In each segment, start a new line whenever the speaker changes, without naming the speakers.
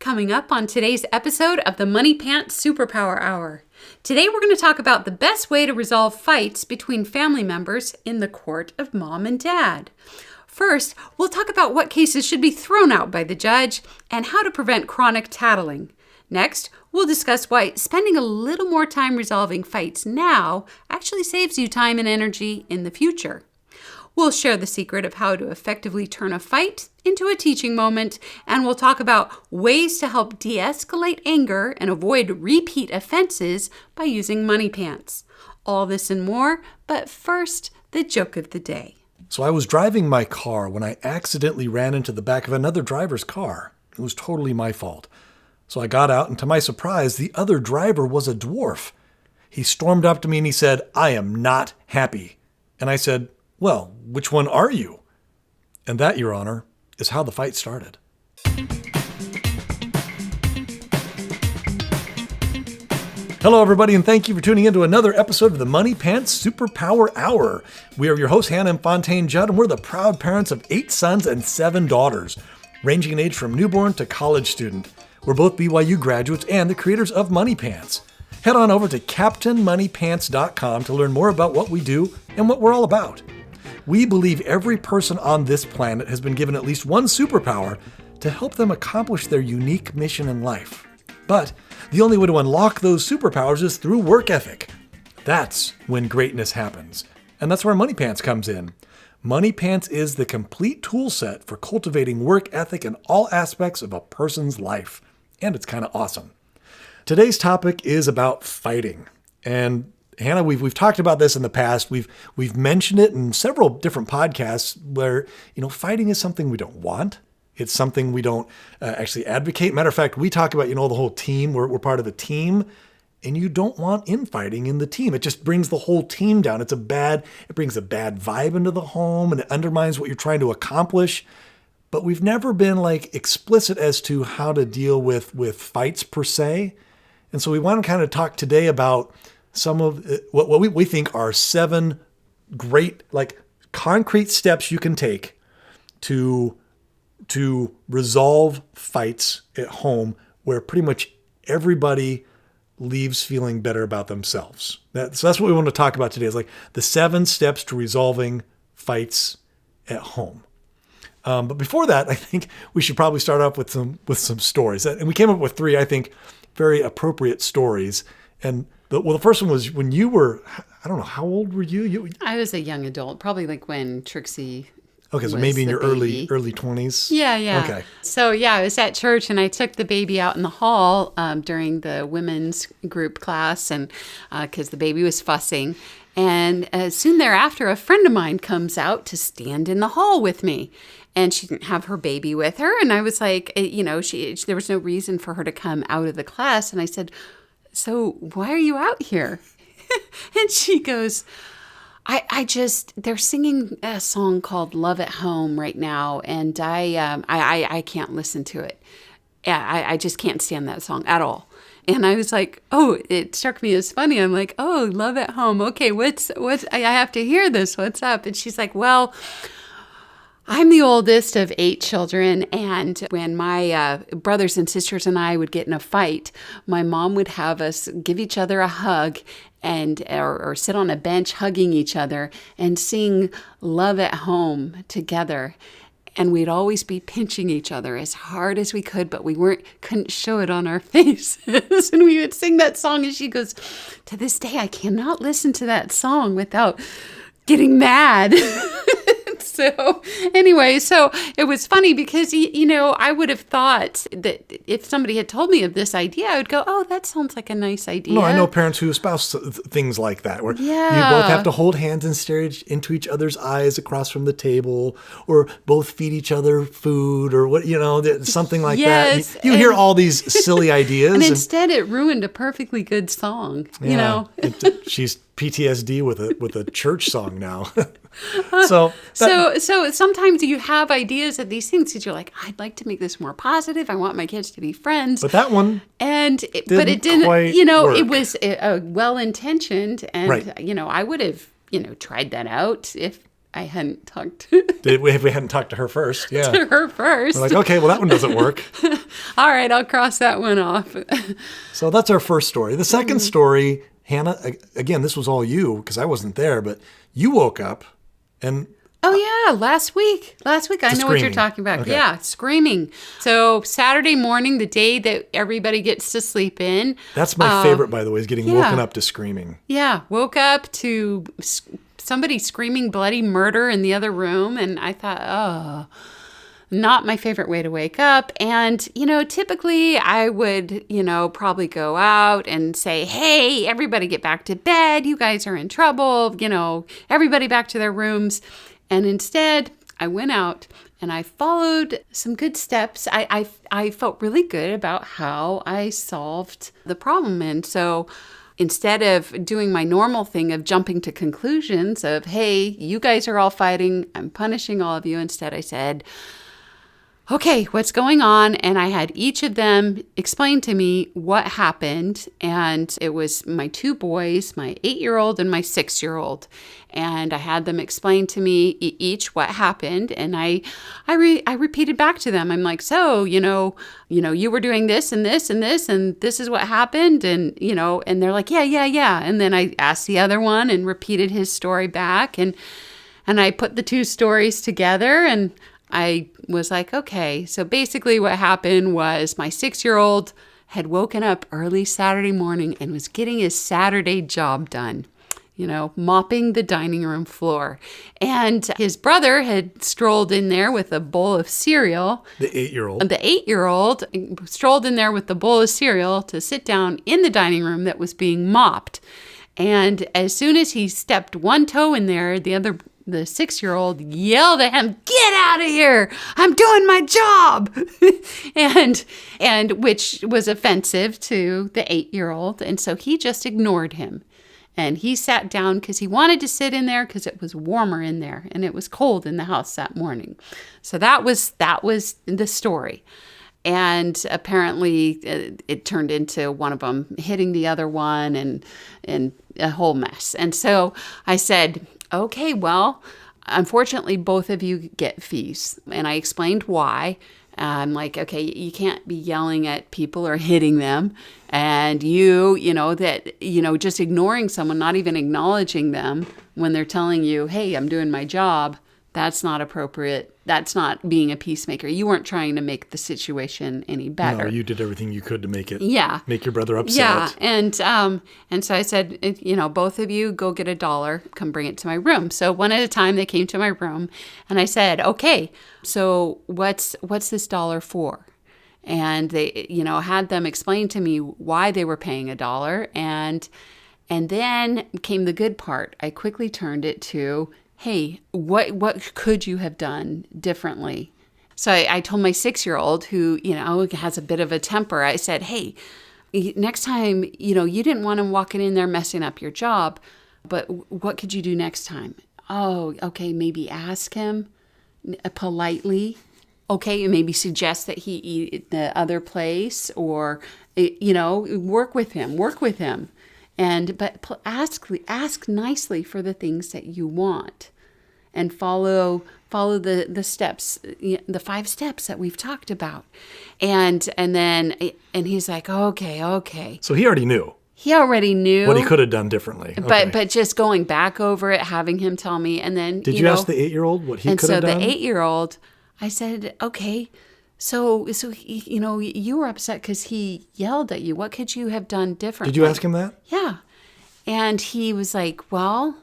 coming up on today's episode of the Moneypants Superpower Hour. Today we're going to talk about the best way to resolve fights between family members in the court of mom and dad. First, we'll talk about what cases should be thrown out by the judge and how to prevent chronic tattling. Next, we'll discuss why spending a little more time resolving fights now actually saves you time and energy in the future. We'll share the secret of how to effectively turn a fight into a teaching moment, and we'll talk about ways to help de-escalate anger and avoid repeat offenses by using Moneypants. All this and more, but first, the joke of the day.
So I was driving my car when I accidentally ran into the back of another driver's car. It was totally my fault. So I got out, and to my surprise, the other driver was a dwarf. He stormed up to me and he said, "I am not happy." And I said, "Well, which one are you?" And that, Your Honor, is how the fight started. Hello, everybody, and thank you for tuning in to another episode of the Moneypants Superpower Hour. We are your hosts, Hannah and Fontaine Judd, and we're the proud parents of 8 sons and 7 daughters, ranging in age from newborn to college student. We're both BYU graduates and the creators of Moneypants. Head on over to CaptainMoneyPants.com to learn more about what we do and what we're all about. We believe every person on this planet has been given at least one superpower to help them accomplish their unique mission in life. But the only way to unlock those superpowers is through work ethic. That's when greatness happens. And that's where Moneypants comes in. Moneypants is the complete tool set for cultivating work ethic in all aspects of a person's life. And it's kind of awesome. Today's topic is about fighting. And Hannah, we've talked about this in the past. We've mentioned it in several different podcasts where, fighting is something we don't want. It's something we don't actually advocate. Matter of fact, we talk about, the whole team. We're part of a team, and you don't want infighting in the team. It just brings the whole team down. It brings a bad vibe into the home, and it undermines what you're trying to accomplish. But we've never been explicit as to how to deal with fights per se. And so we want to kind of talk today about some of what we think are 7 great, concrete steps you can take to resolve fights at home where pretty much everybody leaves feeling better about themselves. So that's what we want to talk about today, is the 7 steps to resolving fights at home. But before that, I think we should probably start off with some stories. And we came up with 3, I think, very appropriate stories. And the first one was when you were, I don't know, how old were you?
I was a young adult, probably when Trixie
Okay, so maybe in your early 20s?
Yeah.
Okay.
So I was at church and I took the baby out in the hall during the women's group class, and because the baby was fussing. And soon thereafter, a friend of mine comes out to stand in the hall with me. And she didn't have her baby with her. And I was like, there was no reason for her to come out of the class. And I said, "So why are you out here?" And she goes, they're singing a song called Love at Home right now. And I can't listen to it. I just can't stand that song at all. And I was like, it struck me as funny. I'm like, Love at Home. Okay, what's, I have to hear this. What's up? And she's like, well, I'm the oldest of 8 children, and when my brothers and sisters and I would get in a fight, my mom would have us give each other a hug or sit on a bench hugging each other and sing Love at Home together. And we'd always be pinching each other as hard as we could, but we couldn't show it on our faces. And we would sing that song, and she goes, "To this day, I cannot listen to that song without getting mad." So anyway, it was funny because, I would have thought that if somebody had told me of this idea, I would go, that sounds like a nice idea.
No, I know parents who espouse things like that, where you both have to hold hands and stare into each other's eyes across from the table, or both feed each other food, or something like that. You hear all these silly ideas.
And instead it ruined a perfectly good song,
She's PTSD with a church song now. So sometimes you have ideas of these things that you're like, I'd like to make this more positive. I want my kids to be friends. But that one,
it didn't.
Quite work.
It was well intentioned, and
right.
I would have tried that out if I hadn't talked
We hadn't talked to her first. Yeah.
to her first.
We're like, okay, well, that one doesn't work.
All right, I'll cross that one off.
So that's our first story. The second story, Hannah, again, this was all you because I wasn't there, but you woke up and...
Oh, yeah, last week. I know
screaming.
what you're talking about.
Okay.
Yeah, screaming. So Saturday morning, the day that everybody gets to sleep in.
That's my favorite, by the way, is getting woken up to screaming.
Yeah, woke up to somebody screaming bloody murder in the other room. And I thought, oh, not my favorite way to wake up. And, typically I would, probably go out and say, hey, everybody get back to bed. You guys are in trouble. Everybody back to their rooms. And instead, I went out and I followed some good steps. I felt really good about how I solved the problem. And so instead of doing my normal thing of jumping to conclusions of, hey, you guys are all fighting, I'm punishing all of you, instead I said, okay, what's going on? And I had each of them explain to me what happened. And it was my two boys, my 8-year-old and my 6-year-old. And I had them explain to me each what happened. And I repeated back to them. I'm like, so, you were doing this and this and this, and this is what happened. And, and they're like, yeah. And then I asked the other one and repeated his story back. And I put the two stories together and I was like, okay, so basically what happened was my 6-year-old had woken up early Saturday morning and was getting his Saturday job done, mopping the dining room floor. And his brother had strolled in there with a bowl of cereal.
The 8-year-old.
The 8-year-old strolled in there with the bowl of cereal to sit down in the dining room that was being mopped. And as soon as he stepped one toe in there, the 6-year-old yelled at him, "Get out of here! I'm doing my job!" and which was offensive to the 8-year-old. And so he just ignored him. And he sat down because he wanted to sit in there because it was warmer in there and it was cold in the house that morning. So that was the story. And apparently it turned into one of them hitting the other one and a whole mess. And so I said, okay, well, unfortunately, both of you get fees. And I explained why. I'm like, okay, you can't be yelling at people or hitting them. And just ignoring someone, not even acknowledging them when they're telling you, hey, I'm doing my job. That's not appropriate. That's not being a peacemaker. You weren't trying to make the situation any better.
No, you did everything you could to make it.
Yeah.
Make your brother upset.
Yeah, and so I said, both of you go get $1, come bring it to my room. So one at a time, they came to my room, and I said, okay, so what's this $1 for? And they, had them explain to me why they were paying $1, and then came the good part. I quickly turned it to, hey, what could you have done differently? So I told my 6-year-old who, has a bit of a temper, I said, hey, next time, you didn't want him walking in there messing up your job, but what could you do next time? Oh, okay, maybe ask him politely. Okay, maybe suggest that he eat at the other place or, work with him. But ask nicely for the things that you want, and follow the steps, the 5 steps that we've talked about, and he's like, okay.
So he already knew.
He already knew
what he could have done differently. Okay.
But just going back over it, having him tell me, and then
did you ask the 8-year-old what he could have done?
And so the 8-year-old, I said, okay. So you were upset because he yelled at you. What could you have done differently?
Did you ask him that?
Yeah. And he was like, well,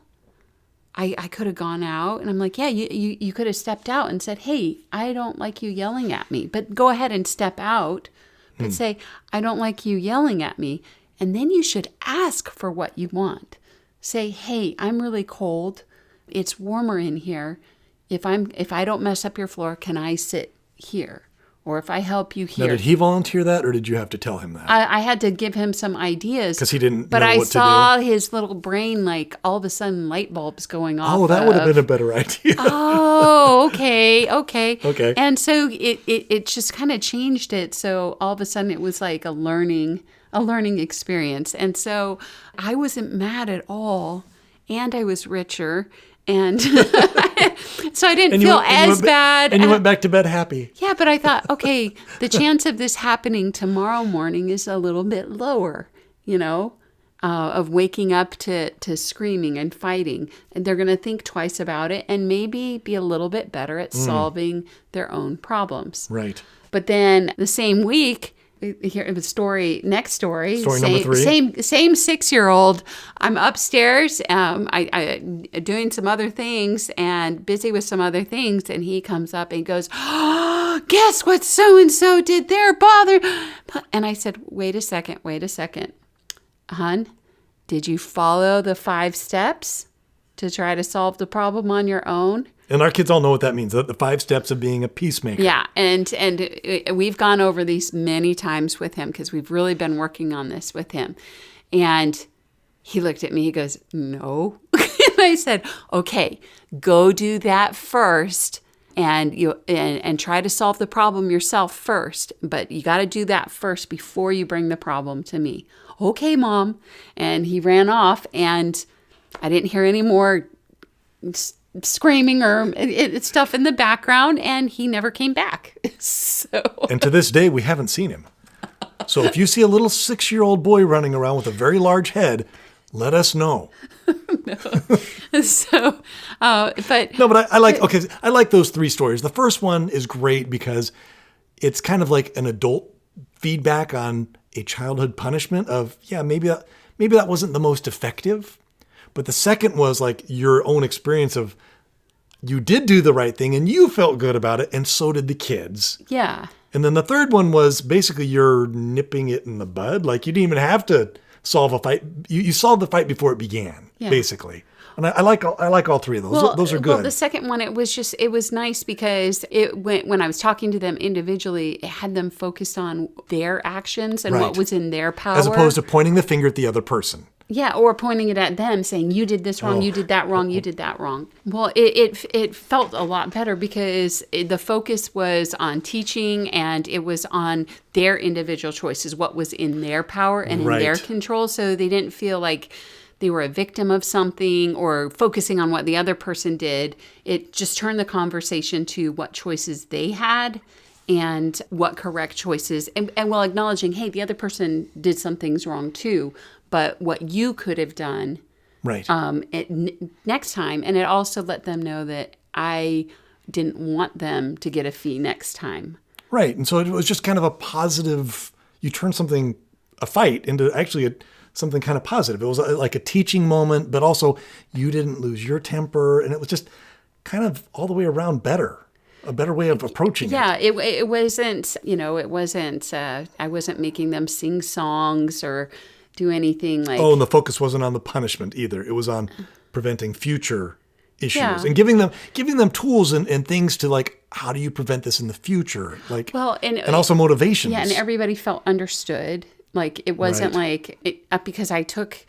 I could have gone out. And I'm like, yeah, you could have stepped out and said, hey, I don't like you yelling at me. But go ahead and step out. But say, I don't like you yelling at me. And then you should ask for what you want. Say, hey, I'm really cold. It's warmer in here. If I don't mess up your floor, can I sit here? Or if I help you here.
Now, did he volunteer that, or did you have to tell him that?
I had to give him some ideas.
Because he didn't
but
know
I
what to do.
saw his little brain, like, all of a sudden light bulbs going off.
Oh, that would have been a better idea.
Oh, okay.
Okay.
And so it just kind of changed it. So all of a sudden it was like a learning experience. And so I wasn't mad at all. And I was richer. And so I didn't feel as bad.
And you went back to bed happy.
Yeah, but I thought, okay, the chance of this happening tomorrow morning is a little bit lower, of waking up to screaming and fighting. And they're going to think twice about it and maybe be a little bit better at solving their own problems.
Right.
But then the same week, here the next story.
Story number 3.
Same 6-year-old. I'm upstairs, I doing some other things and busy with some other things, and he comes up and goes, "Oh, guess what so and so did there, bother?" And I said, "Wait a second, hon. Did you follow the 5 steps to try to solve the problem on your own?"
And our kids all know what that means, the 5 steps of being a peacemaker.
Yeah, and we've gone over these many times with him because we've really been working on this with him. And he looked at me, he goes, "No." And I said, "Okay, go do that first and try to solve the problem yourself first. But you got to do that first before you bring the problem to me." "Okay, Mom." And he ran off, and I didn't hear any more screaming or stuff in the background, and he never came back.
And to this day, we haven't seen him. So if you see a little 6-year-old boy running around with a very large head, let us know.
No. So, but
no, but I like those 3 stories. The first one is great because it's kind of like an adult feedback on a childhood punishment of, maybe that wasn't the most effective. But the second was like your own experience of you did do the right thing and you felt good about it, and so did the kids.
Yeah.
And then the third one was basically you're nipping it in the bud. Like you didn't even have to solve a fight. You solved the fight before it began, basically. And I like all 3 of those.
Well,
those are good.
Well, the second one, it was nice because when I was talking to them individually, it had them focused on their actions and what was in their power.
As opposed to pointing the finger at the other person.
Yeah, or pointing it at them, saying, "You did this wrong, you did that wrong, you did that wrong." Well, it felt a lot better because the focus was on teaching, and it was on their individual choices, what was in their power and in their control, so they didn't feel like they were a victim of something or focusing on what the other person did. It just turned the conversation to what choices they had and what correct choices, and while acknowledging, hey, the other person did some things wrong too, but what you could have done next time. And it also let them know that I didn't want them to get a fee next time.
Right. And so it was just kind of a positive, you turned a fight into actually something kind of positive. It was like a teaching moment, but also you didn't lose your temper. And it was just kind of all the way around better. A better way of approaching it.
Yeah, it wasn't, I wasn't making them sing songs or do anything like...
Oh, and the focus wasn't on the punishment either. It was on preventing future issues and giving them tools and things to like, how do you prevent this in the future? Like, and also motivations.
Yeah, and everybody felt understood. Like it wasn't because I took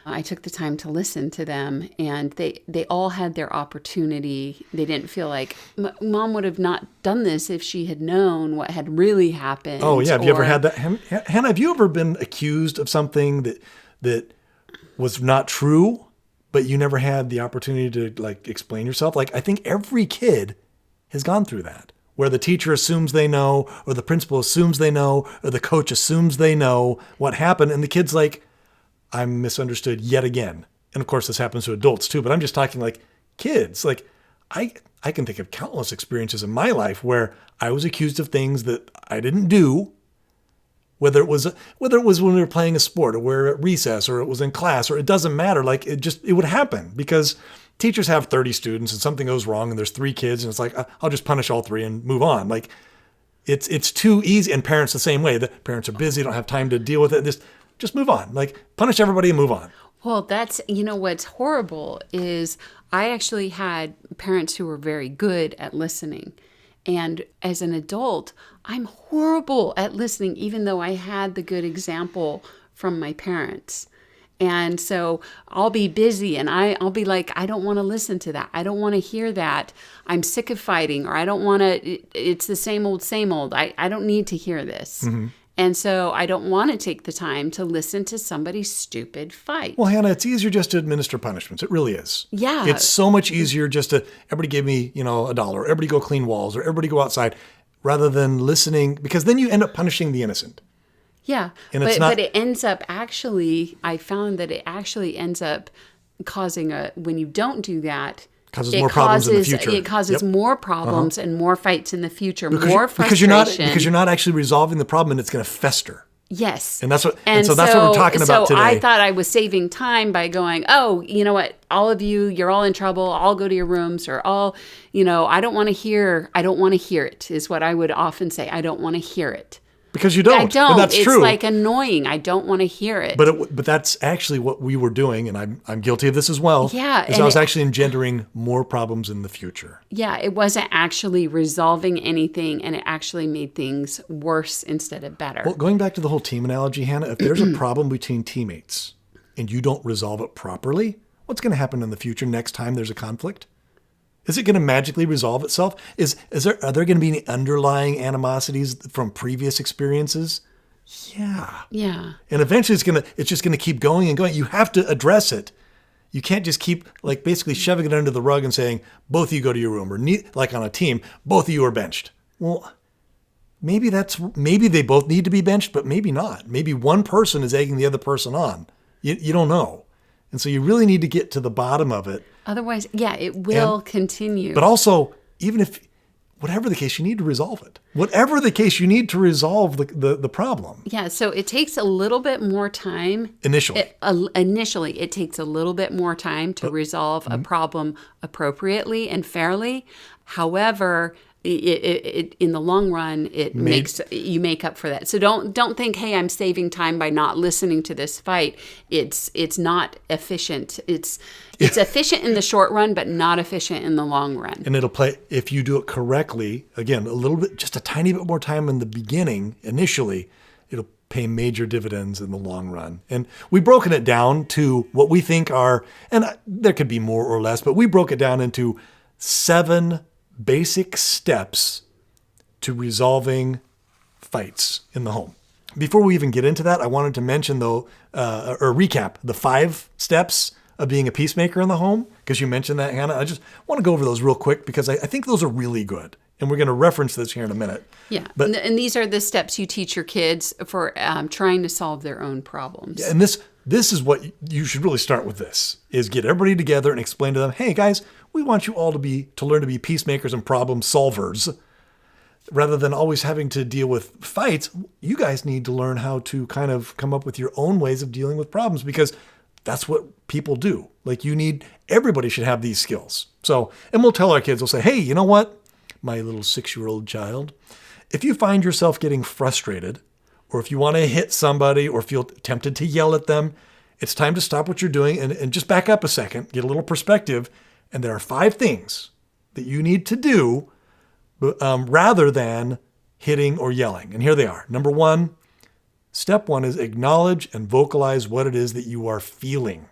the time to listen to them, and they all had their opportunity. They didn't feel like Mom would have not done this if she had known what had really happened.
Oh yeah, have you ever had that? Hannah, have you ever been accused of something that was not true, but you never had the opportunity to like explain yourself? Like I think every kid has gone through that, where the teacher assumes they know, or the principal assumes they know, or the coach assumes they know what happened, and the kid's like, I'm misunderstood yet again. And of course, this happens to adults too, but I'm just talking like kids. Like I can think of countless experiences in my life where I was accused of things that I didn't do, whether it was when we were playing a sport or we're at recess or it was in class, or it doesn't matter. Like it would happen because teachers have 30 students and something goes wrong and there's 3 kids and it's like, I'll just punish all 3 and move on. Like it's too easy. And parents the same way. The parents are busy, don't have time to deal with it. Just move on. Like punish everybody and move on.
Well, that's, what's horrible is I actually had parents who were very good at listening. And as an adult, I'm horrible at listening, even though I had the good example from my parents. And so I'll be busy and I'll be like, I don't want to listen to that. I don't want to hear that. I'm sick of fighting, or I don't want to, it's the same old, same old. I don't need to hear this. Mm-hmm. And so I don't want to take the time to listen to somebody's stupid fight.
Well, Hannah, it's easier just to administer punishments. It really is.
Yeah.
It's so much easier just to, everybody give me, $1, or everybody go clean walls, or everybody go outside, rather than listening, because then you end up punishing the innocent.
Yeah.
And
but it ends up I found that it actually ends up causing when you don't do that,
causes more problems in the future.
It causes more problems and more fights in the future, more frustration.
Because you're not actually resolving the problem, and it's going to fester.
Yes.
And so that's what we're talking about today.
So I thought I was saving time by going, oh, you know what? All of you, you're all in trouble. I'll go to your rooms, or I don't want to hear it, is what I would often say. I don't want to hear it.
Because you don't.
I don't.
And that's
it's
true.
like annoying. I don't want to hear it.
But that's actually what we were doing, and I'm guilty of this as well.
Yeah.
Is I was actually engendering more problems in the future.
Yeah, it wasn't actually resolving anything, and it actually made things worse instead of better.
Well, going back to the whole team analogy, Hannah, if there's a problem between teammates and you don't resolve it properly, what's going to happen in the future next time there's a conflict? Is it going to magically resolve itself? Are there going to be any underlying animosities from previous experiences? Yeah.
Yeah.
And eventually it's just going to keep going and going. You have to address it. You can't just keep basically shoving it under the rug and saying, both of you go to your room, or like on a team, both of you are benched. Well, maybe they both need to be benched, but maybe not. Maybe one person is egging the other person on. You don't know. And so you really need to get to the bottom of it.
Otherwise, it will continue.
But also, even if, whatever the case, you need to resolve it. Whatever the case, you need to resolve the problem.
Yeah, so it takes a little bit more time.
Initially.
Initially, it takes a little bit more time to resolve a problem appropriately and fairly. However, it in the long run, you make up for that. So don't think, hey, I'm saving time by not listening to this fight. It's not efficient. It's efficient in the short run, but not efficient in the long run.
And it'll play, if you do it correctly, again, a little bit, just a tiny bit more time in the beginning, initially, it'll pay major dividends in the long run. And we've broken it down to what we think are, and there could be more or less, but we broke it down into 7 basic steps to resolving fights in the home. Before we even get into that, I wanted to mention, though, or recap the 5 steps of being a peacemaker in the home, because you mentioned that, Hannah. I just want to go over those real quick, because I think those are really good. And we're going to reference this here in a minute.
Yeah, and these are the steps you teach your kids for trying to solve their own problems.
Yeah, and this is what you should really start with. This is get everybody together and explain to them, hey, guys, we want you all to learn to be peacemakers and problem solvers. Rather than always having to deal with fights, you guys need to learn how to kind of come up with your own ways of dealing with problems, because that's what people do. Everybody should have these skills. So, and we'll tell our kids, we'll say, hey, you know what, my little 6-year-old child, if you find yourself getting frustrated, or if you want to hit somebody or feel tempted to yell at them, it's time to stop what you're doing and just back up a second, get a little perspective. And there are 5 things that you need to do rather than hitting or yelling. And here they are. Number 1, step 1 is acknowledge and vocalize what it is that you are feeling.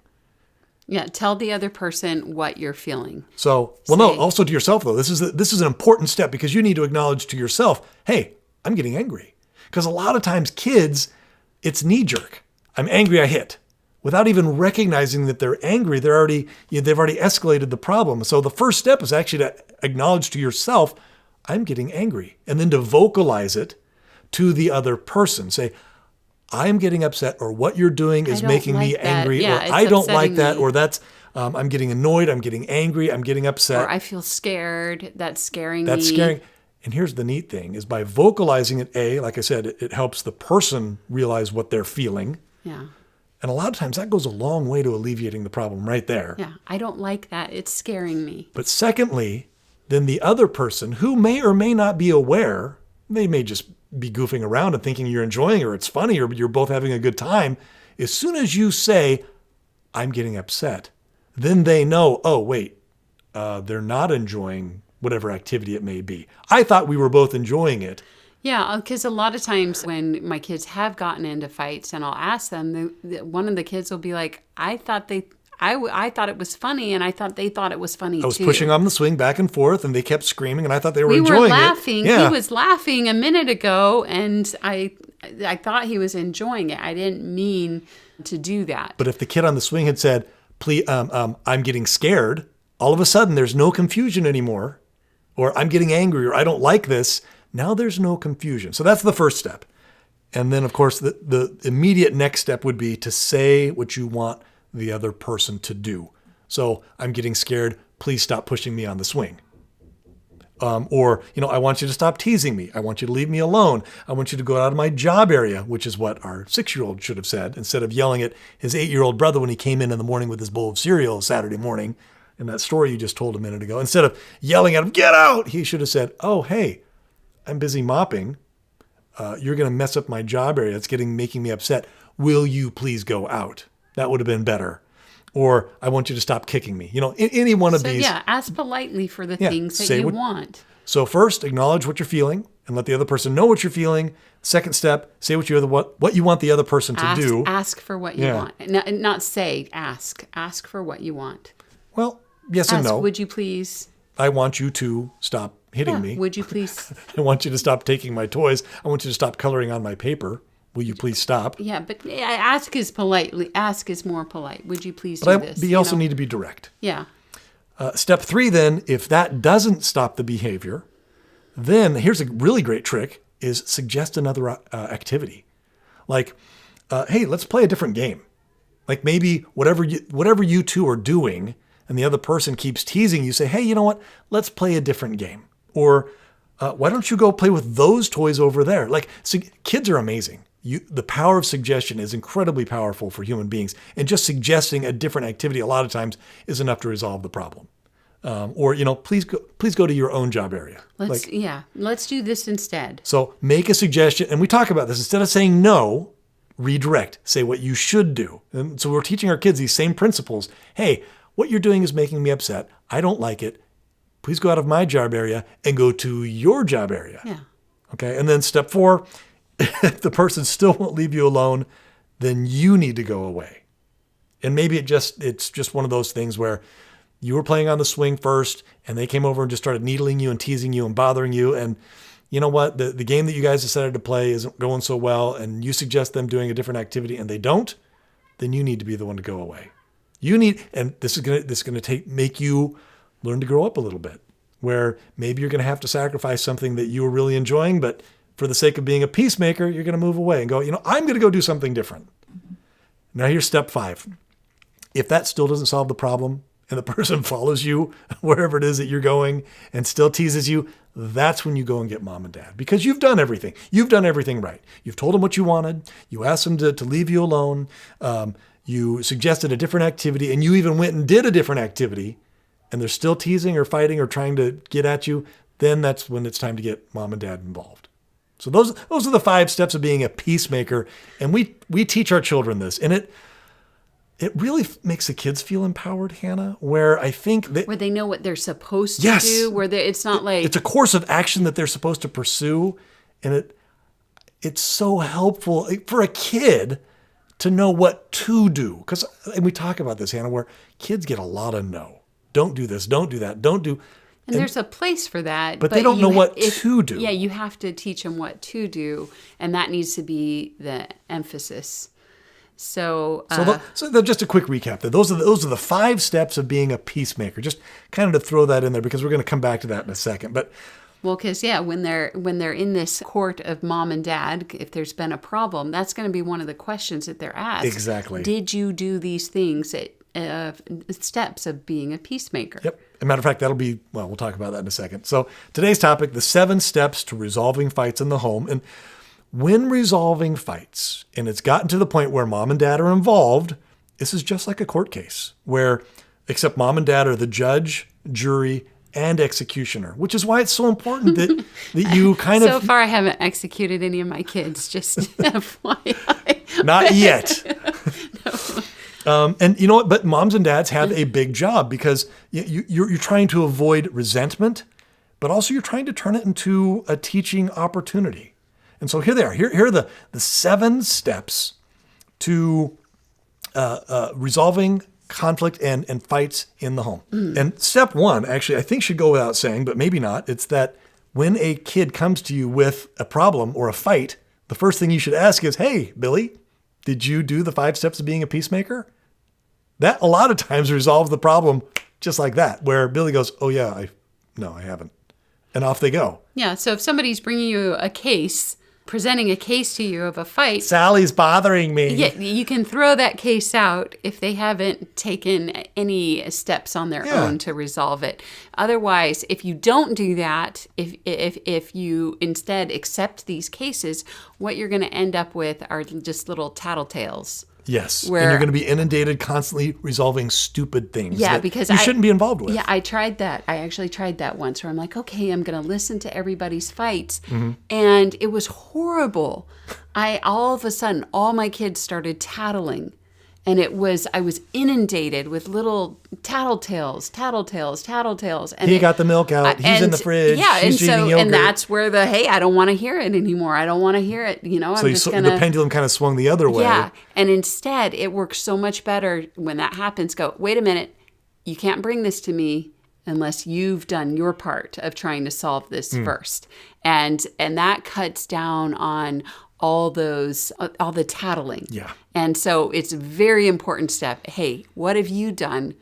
Yeah, tell the other person what you're feeling.
So, also to yourself, though. This is an important step, because you need to acknowledge to yourself, hey, I'm getting angry. Because a lot of times kids, it's knee-jerk. I'm angry, I hit. Without even recognizing that they're angry, they've already escalated the problem. So the first step is actually to acknowledge to yourself, I'm getting angry. And then to vocalize it to the other person. Say, I'm getting upset, or what you're doing is making me angry, or I don't like that, or that's, I'm getting annoyed, I'm getting angry, I'm getting upset.
Or I feel scared, that's scaring me.
That's scaring. And here's the neat thing, is by vocalizing it, like I said, it helps the person realize what they're feeling.
Yeah.
And a lot of times that goes a long way to alleviating the problem right there.
Yeah, I don't like that. It's scaring me.
But secondly, then the other person, who may or may not be aware, they may just be goofing around and thinking you're enjoying, or it's funny, or you're both having a good time. As soon as you say, I'm getting upset, then they know, oh, wait, they're not enjoying whatever activity it may be. I thought we were both enjoying it.
Yeah, because a lot of times when my kids have gotten into fights, and I'll ask them, one of the kids will be like, I thought it was funny, and I thought they thought it was funny too.
I was pushing on the swing back and forth, and they kept screaming, and I thought they were enjoying it.
We were laughing. Yeah. He was laughing a minute ago, and I thought he was enjoying it. I didn't mean to do that.
But if the kid on the swing had said, please, I'm getting scared, all of a sudden there's no confusion anymore, or I'm getting angry, or I don't like this. Now there's no confusion. So that's the first step. And then, of course, the immediate next step would be to say what you want the other person to do. So I'm getting scared. Please stop pushing me on the swing. Or, I want you to stop teasing me. I want you to leave me alone. I want you to go out of my job area, which is what our 6-year-old should have said, instead of yelling at his 8-year-old brother when he came in the morning with his bowl of cereal Saturday morning in that story you just told a minute ago. Instead of yelling at him, get out, he should have said, oh, hey, I'm busy mopping. You're going to mess up my job area. It's making me upset. Will you please go out? That would have been better. Or I want you to stop kicking me. Any one of these.
Yeah, ask politely for the things that you want.
So first, acknowledge what you're feeling and let the other person know what you're feeling. Second step, say what you want the other person to do.
Ask for what you want. Not say, ask. Ask for what you want.
Well, yes and no.
Would you please?
I want you to stop hitting me.
Would you please?
I want you to stop taking my toys. I want you to stop coloring on my paper. Will you please stop?
Yeah, but ask is more polite. Would you please do this?
But you also need to be direct.
Yeah.
Step 3 then, if that doesn't stop the behavior, then here's a really great trick, is suggest another activity. Like, hey, let's play a different game. Like maybe whatever you two are doing and the other person keeps teasing you, say, hey, you know what? Let's play a different game. Or why don't you go play with those toys over there? Like, kids are amazing. The power of suggestion is incredibly powerful for human beings. And just suggesting a different activity a lot of times is enough to resolve the problem. Or, please go to your own job area.
Let's do this instead.
So make a suggestion. And we talk about this. Instead of saying no, redirect. Say what you should do. And so we're teaching our kids these same principles. Hey, what you're doing is making me upset. I don't like it. Please go out of my job area and go to your job area.
Yeah.
Okay. And then step 4, if the person still won't leave you alone, then you need to go away. And maybe it's just one of those things where you were playing on the swing first and they came over and just started needling you and teasing you and bothering you. And you know what? The game that you guys decided to play isn't going so well, and you suggest them doing a different activity and they don't, then you need to be the one to go away. And this is going to make you learn to grow up a little bit, where maybe you're going to have to sacrifice something that you were really enjoying, but for the sake of being a peacemaker, you're going to move away and go, I'm going to go do something different. Now here's step 5. If that still doesn't solve the problem and the person follows you wherever it is that you're going and still teases you, that's when you go and get mom and dad, because you've done everything. You've done everything right. You've told them what you wanted. You asked them to leave you alone. You suggested a different activity, and you even went and did a different activity, and they're still teasing or fighting or trying to get at you. Then that's when it's time to get mom and dad involved. So those are the 5 steps of being a peacemaker. And we teach our children this. And it really makes the kids feel empowered, Hannah, where I think that...
Where they know what they're supposed to do, where it's not like...
It's a course of action that they're supposed to pursue. And it's so helpful for a kid to know what to do. And we talk about this, Hannah, where kids get a lot of no. Don't do this, don't do that, don't do...
And there's a place for that.
But they don't know what to do.
Yeah, you have to teach them what to do, and that needs to be the emphasis. So just a quick recap there. Those are the 5 steps of being a peacemaker. Just kind of to throw that in there, because we're going to come back to that in a second. But because when they're in this court of mom and dad, if there's been a problem, that's going to be one of the questions that they're asked.
Exactly.
Did you do these things? Steps of being a peacemaker.
Yep. As a matter of fact, we'll talk about that in a second. So today's topic, the 7 steps to resolving fights in the home. And when resolving fights, and it's gotten to the point where mom and dad are involved, this is just like a court case where, except mom and dad are the judge, jury, and executioner, which is why it's so important that you kind of...
So far, I haven't executed any of my kids, just FYI.
Not yet. No. And you know what? But moms and dads have a big job, because you're trying to avoid resentment, but also you're trying to turn it into a teaching opportunity. And so here they are. Here are the 7 steps to resolving conflict and fights in the home. And step 1, actually, I think should go without saying, but maybe not. It's that when a kid comes to you with a problem or a fight, the first thing you should ask is, hey, Billy, did you do the 5 steps of being a peacemaker? That a lot of times resolves the problem just like that, where Billy goes, oh yeah, no, I haven't. And off they go.
Yeah. So if somebody's bringing you a case, presenting a case to you of a fight,
Sally's bothering me.
yeah, you can throw that case out if they haven't taken any steps on their own to resolve it. Otherwise, if you don't do that, if you instead accept these cases, what you're going to end up with are just little tattletales.
Yes,
Where,
and you're going to be inundated constantly resolving stupid things that
because
you shouldn't be involved with.
Yeah, I tried that. I actually tried that once where I'm like, okay, I'm going to listen to everybody's fights. And it was horrible. All of a sudden, all my kids started tattling. And I was inundated with little tattletales. And
he got the milk out. He's in the fridge.
Yeah,
She's eating yogurt.
and that's where I don't want to hear it anymore. I don't want to hear it.
The pendulum kind of swung the other way.
Yeah, and instead, it works so much better when that happens. Go, wait a minute, you can't bring this to me unless you've done your part of trying to solve this first. And that cuts down on all the tattling.
Yeah.
And so it's a very important step. Hey, what have you done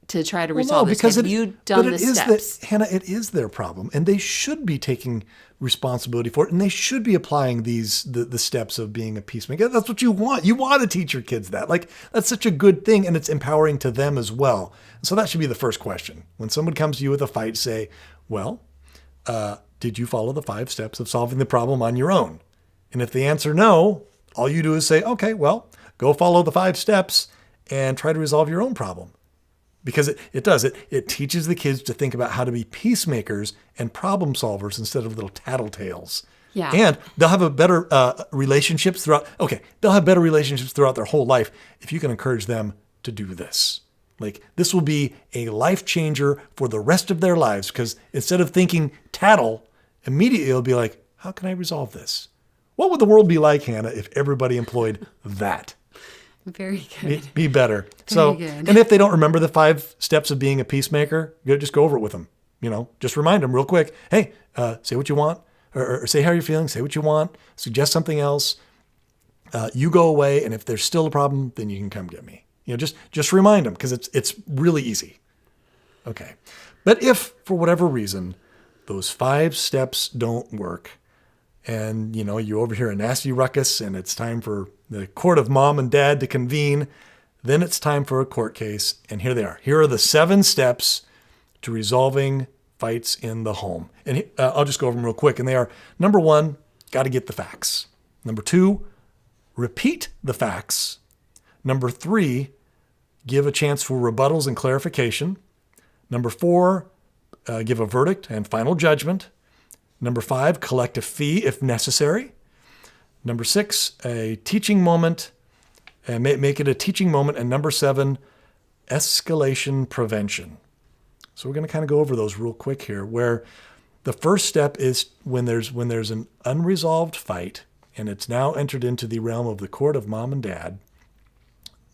to try to resolve this? Have you done the steps?
Hannah, it is their problem, and they should be taking responsibility for it, and they should be applying the steps of being a peacemaker. That's what you want. You want to teach your kids that. Like, that's such a good thing, and it's empowering to them as well. So that should be the first question. When someone comes to you with a fight, say, well, did you follow the 5 steps of solving the problem on your own? And if the answer no, all you do is say, okay, well, go follow the 5 steps and try to resolve your own problem. Because it teaches the kids to think about how to be peacemakers and problem solvers instead of little tattletales.
Yeah.
And they'll have a better relationships throughout their whole life if you can encourage them to do this. Like, this will be a life changer for the rest of their lives, because instead of thinking tattle, immediately it'll be like, how can I resolve this? What would the world be like, Hannah, if everybody employed that?
Very good.
Be better.
Very good.
And if they don't remember the 5 steps of being a peacemaker, just go over it with them. Just remind them real quick. Hey, say what you want, or say how you're feeling. Say what you want. Suggest something else. You go away, and if there's still a problem, then you can come get me. Just remind them, because it's really easy. Okay. But if for whatever reason those 5 steps don't work, and, you overhear a nasty ruckus and it's time for the court of mom and dad to convene, then it's time for a court case. And here they are. Here are the 7 steps to resolving fights in the home. And I'll just go over them real quick. And they are, number 1, got to get the facts. Number 2, repeat the facts. Number 3, give a chance for rebuttals and clarification. Number 4, give a verdict and final judgment. Number 5, collect a fee if necessary. Number 6, a teaching moment, and make it a teaching moment. And number 7, escalation prevention. So we're going to kind of go over those real quick here, where the first step is when there's an unresolved fight, and it's now entered into the realm of the court of mom and dad.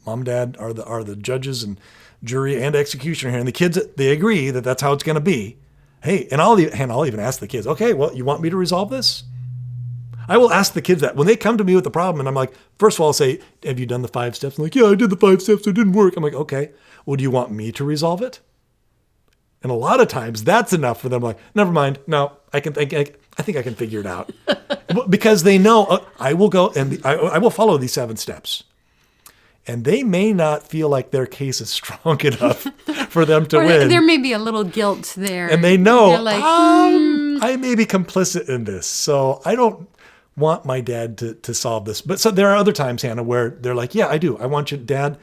Mom and dad are the judges and jury and executioner here, and the kids, they agree that that's how it's going to be. Hey, and I'll even ask the kids, okay, well, you want me to resolve this? I will ask the kids that. When they come to me with a problem, and I'm like, first of all, I'll say, have you done the 5 steps? I'm like, yeah, I did the 5 steps. It didn't work. I'm like, okay, well, do you want me to resolve it? And a lot of times that's enough for them. Like, never mind. No, I think I can figure it out. Because they know I will go and I will follow these 7 steps. And they may not feel like their case is strong enough for them to win.
There may be a little guilt there.
And they know,
they're like,
I may be complicit in this. So I don't want my dad to solve this. But so there are other times, Hannah, where they're like, yeah, I do. I want you, Dad.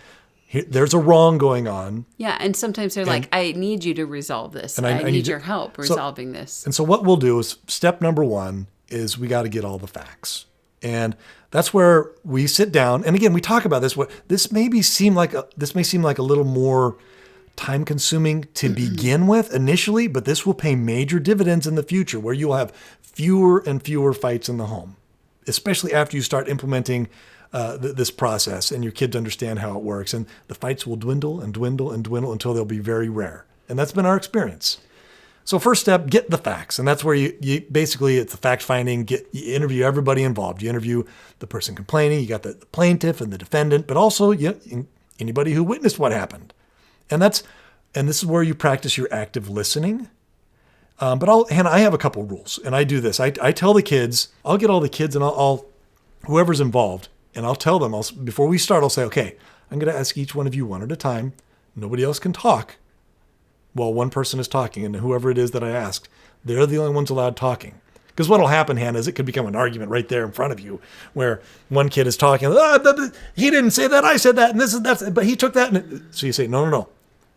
There's a wrong going on.
Yeah, and sometimes they're like, I need you to resolve this. And I need your help resolving this.
And so what we'll do is, step number 1 is we got to get all the facts. And that's where we sit down. And again, we talk about this. This may seem like a little more time consuming to begin with initially, but this will pay major dividends in the future, where you'll have fewer and fewer fights in the home, especially after you start implementing this process and your kids understand how it works. And the fights will dwindle and dwindle and dwindle until they'll be very rare. And that's been our experience. So first step, get the facts. And that's where you basically, it's the fact finding, you interview everybody involved. You interview the person complaining, you got the plaintiff and the defendant, but also anybody who witnessed what happened. And this is where you practice your active listening. Hannah, I have a couple rules, and I do this. I tell the kids, I'll get all the kids and I'll whoever's involved, and I'll tell them, before we start, I'll say, okay, I'm going to ask each one of you one at a time. Nobody else can talk while one person is talking, and whoever it is that I asked, they're the only ones allowed talking. Because what will happen, Hannah, is it could become an argument right there in front of you, where one kid is talking, he didn't say that, I said that, and that's, but he took that. So you say, no.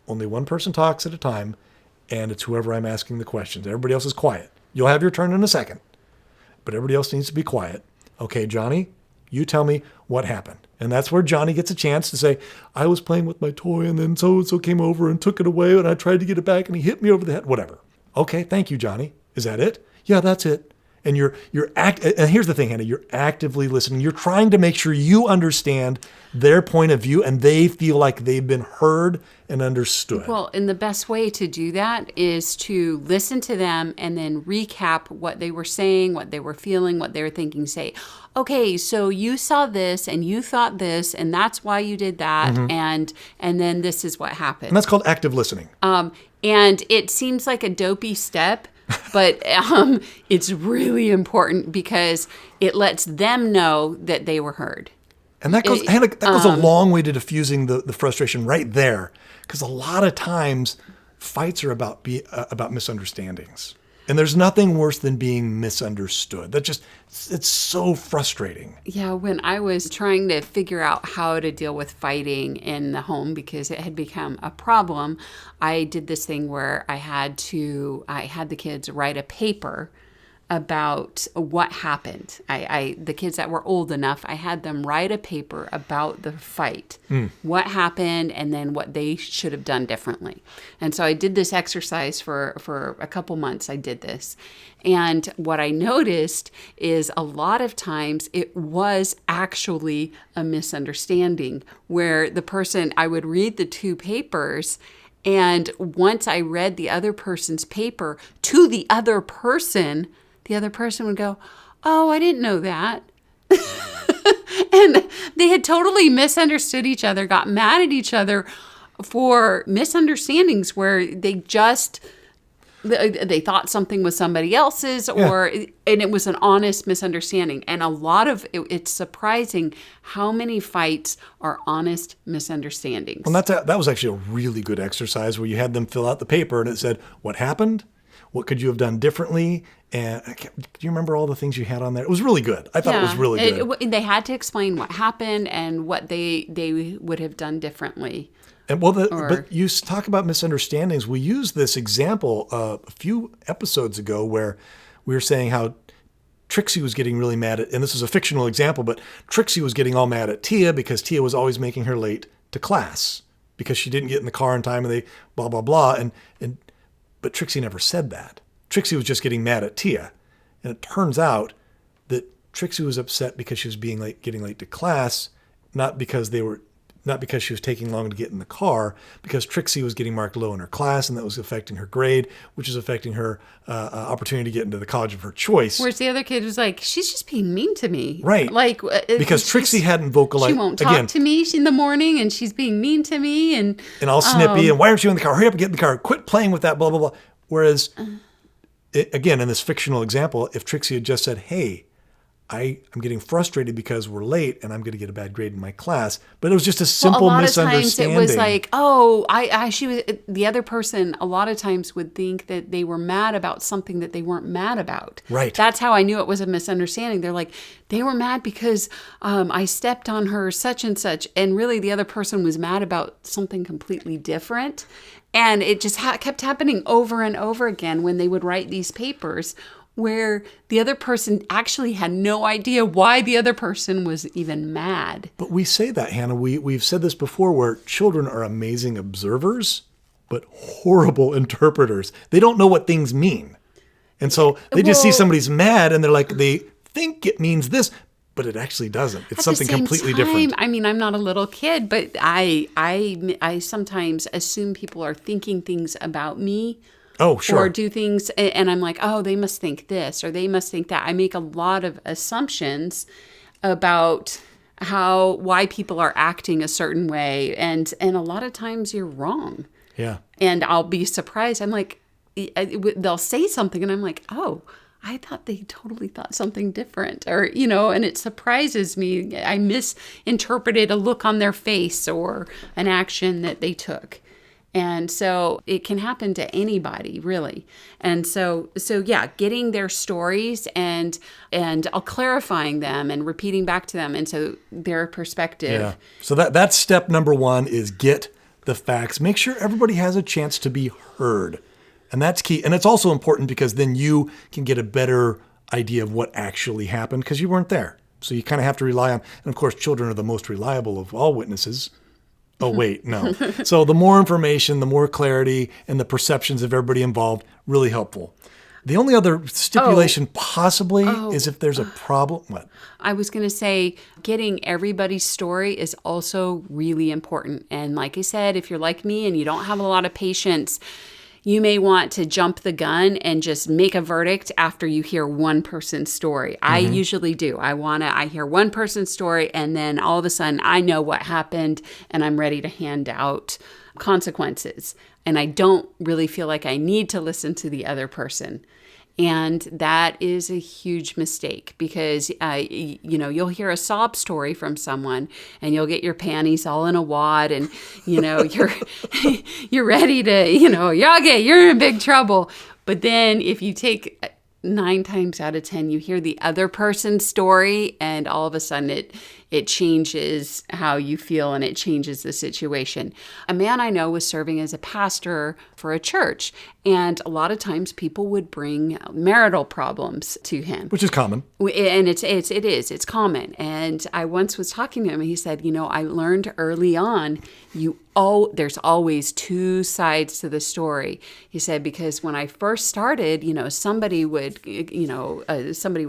Only one person talks at a time, and it's whoever I'm asking the questions. Everybody else is quiet. You'll have your turn in a second, but everybody else needs to be quiet. Okay, Johnny, you tell me what happened. And that's where Johnny gets a chance to say, I was playing with my toy and then so-and-so came over and took it away and I tried to get it back and he hit me over the head, whatever. Okay, thank you, Johnny. Is that it? Yeah, that's it. And and here's the thing, Hannah, you're actively listening. You're trying to make sure you understand their point of view and they feel like they've been heard and understood.
Well, and the best way to do that is to listen to them and then recap what they were saying, what they were feeling, what they were thinking. Say, okay, so you saw this and you thought this and that's why you did that. And then this is what happened.
And that's called active listening.
And it seems like a dopey step, but it's really important because it lets them know that they were heard.
And that goes, Hannah, that goes a long way to diffusing the frustration right there. Because a lot of times fights are about misunderstandings. And there's nothing worse than being misunderstood. It's so frustrating.
Yeah, when I was trying to figure out how to deal with fighting in the home because it had become a problem, I did this thing where I had the kids write a paper about what happened. The kids that were old enough, I had them write a paper about the fight, what happened, and then what they should have done differently. And so I did this exercise for a couple months. I did this. And what I noticed is a lot of times it was actually a misunderstanding where I would read the two papers, and once I read the other person's paper to the other person would go, oh, I didn't know that. And they had totally misunderstood each other, got mad at each other for misunderstandings where they thought something was somebody else's and it was an honest misunderstanding. And a lot of it's surprising how many fights are honest misunderstandings.
Well, that was actually a really good exercise where you had them fill out the paper and it said, what happened? What could you have done differently? And do you remember all the things you had on there? It was really good. I thought it was really good.
They had to explain what happened and what they would have done differently.
And but you talk about misunderstandings. We used this example a few episodes ago where we were saying how Trixie was getting really mad at, and this is a fictional example, but Trixie was getting all mad at Tia because Tia was always making her late to class because she didn't get in the car in time and they blah, blah, blah. But Trixie never said that. Trixie was just getting mad at Tia. And it turns out that Trixie was upset because she was getting late to class, not because she was taking long to get in the car, because Trixie was getting marked low in her class, and that was affecting her grade, which is affecting her opportunity to get into the college of her choice.
Whereas the other kid was like, she's just being mean to me.
Right. Because Trixie hadn't vocalized.
She won't talk to me in the morning, and she's being mean to me. And
all snippy, and why aren't you in the car? Hurry up and get in the car. Quit playing with that, blah, blah, blah. Whereas, again, in this fictional example, if Trixie had just said, hey, I'm getting frustrated because we're late and I'm going to get a bad grade in my class. But it was just a simple misunderstanding.
A lot of times it was like, the other person a lot of times would think that they were mad about something that they weren't mad about.
Right.
That's how I knew it was a misunderstanding. They're like, they were mad because I stepped on her such and such. And really the other person was mad about something completely different. And it just kept happening over and over again when they would write these papers where the other person actually had no idea why the other person was even mad.
But we say that, Hannah. We've said this before where children are amazing observers, but horrible interpreters. They don't know what things mean. And so they just see somebody's mad and they're like, they think it means this, but it actually doesn't. It's something completely different.
I mean, I'm not a little kid, but I sometimes assume people are thinking things about me
Oh, sure.
Or do things, and I'm like, oh, they must think this or they must think that. I make a lot of assumptions about why people are acting a certain way. And a lot of times you're wrong.
Yeah.
And I'll be surprised. I'm like, they'll say something and I'm like, oh, I thought they totally thought something different, or, and it surprises me. I misinterpreted a look on their face or an action that they took. And so it can happen to anybody, really. And so yeah, getting their stories and clarifying them and repeating back to them. And so their perspective.
Yeah. So that's step number one, is get the facts. Make sure everybody has a chance to be heard. And that's key. And it's also important because then you can get a better idea of what actually happened because you weren't there. So you kind of have to rely on, and of course, children are the most reliable of all witnesses. Oh, wait, no. So the more information, the more clarity, and the perceptions of everybody involved, really helpful. The only other stipulation possibly is if there's a problem. What?
I was going to say, getting everybody's story is also really important. And like I said, if you're like me and you don't have a lot of patience, you may want to jump the gun and just make a verdict after you hear one person's story. I usually do. I hear one person's story and then all of a sudden I know what happened and I'm ready to hand out consequences. And I don't really feel like I need to listen to the other person. And that is a huge mistake because, you'll hear a sob story from someone and you'll get your panties all in a wad and, you're ready to, you're in big trouble. But then if you take 9 times out of 10, you hear the other person's story and all of a sudden it changes how you feel and it changes the situation. A man I know was serving as a pastor for a church, and a lot of times people would bring marital problems to him.
Which is common.
And it's common. And I once was talking to him and he said, I learned early on, there's always 2 sides to the story. He said, because when I first started, somebody would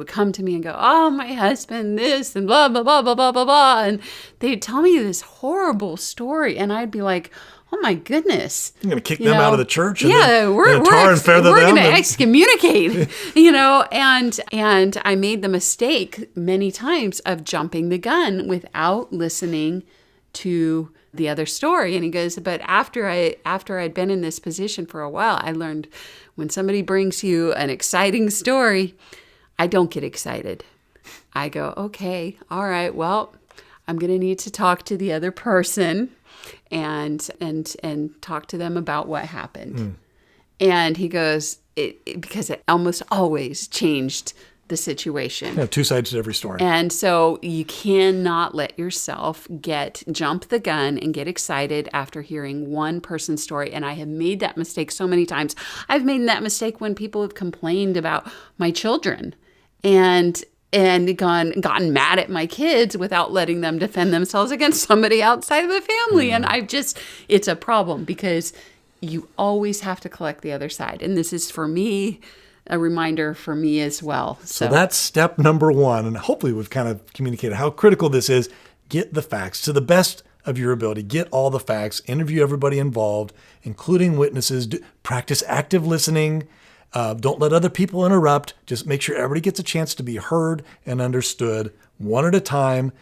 come to me and go, oh, my husband, this and blah, blah, blah, blah, blah, blah, blah. And they'd tell me this horrible story. And I'd be like, oh my goodness.
You're going to kick them out of the church? And
we're
going
to excommunicate, and I made the mistake many times of jumping the gun without listening to the other story. And he goes, but after I'd been in this position for a while, I learned when somebody brings you an exciting story, I don't get excited. I go, okay, all right, well, I'm going to need to talk to the other person and talk to them about what happened. And he goes, because it almost always changed the situation.
Yeah, 2 sides to every story.
And so you cannot let yourself jump the gun and get excited after hearing one person's story. And I have made that mistake so many times. I've made that mistake when people have complained about my children and gotten mad at my kids without letting them defend themselves against somebody outside of the family. And it's a problem because you always have to collect the other side. And this is, for me, a reminder for me as well.
So that's step number 1. And hopefully we've kind of communicated how critical this is. Get the facts to the best of your ability. Get all the facts. Interview everybody involved, including witnesses. Practice active listening. Don't let other people interrupt. Just make sure everybody gets a chance to be heard and understood one at a time.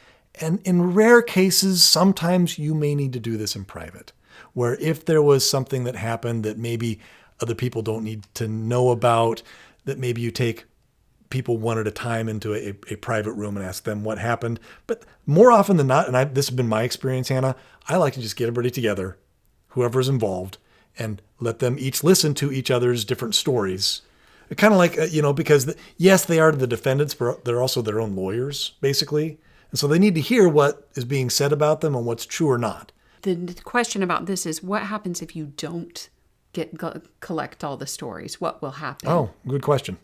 And in rare cases, sometimes you may need to do this in private, where if there was something that happened that maybe other people don't need to know about, that maybe you take people one at a time into a private room and ask them what happened. But more often than not, and this has been my experience, Hannah, I like to just get everybody together, whoever's involved, and let them each listen to each other's different stories. Kind of like, because yes, they are the defendants, but they're also their own lawyers, basically. And so they need to hear what is being said about them and what's true or not.
The question about this is, what happens if you don't collect all the stories? What will happen?
Oh, good question.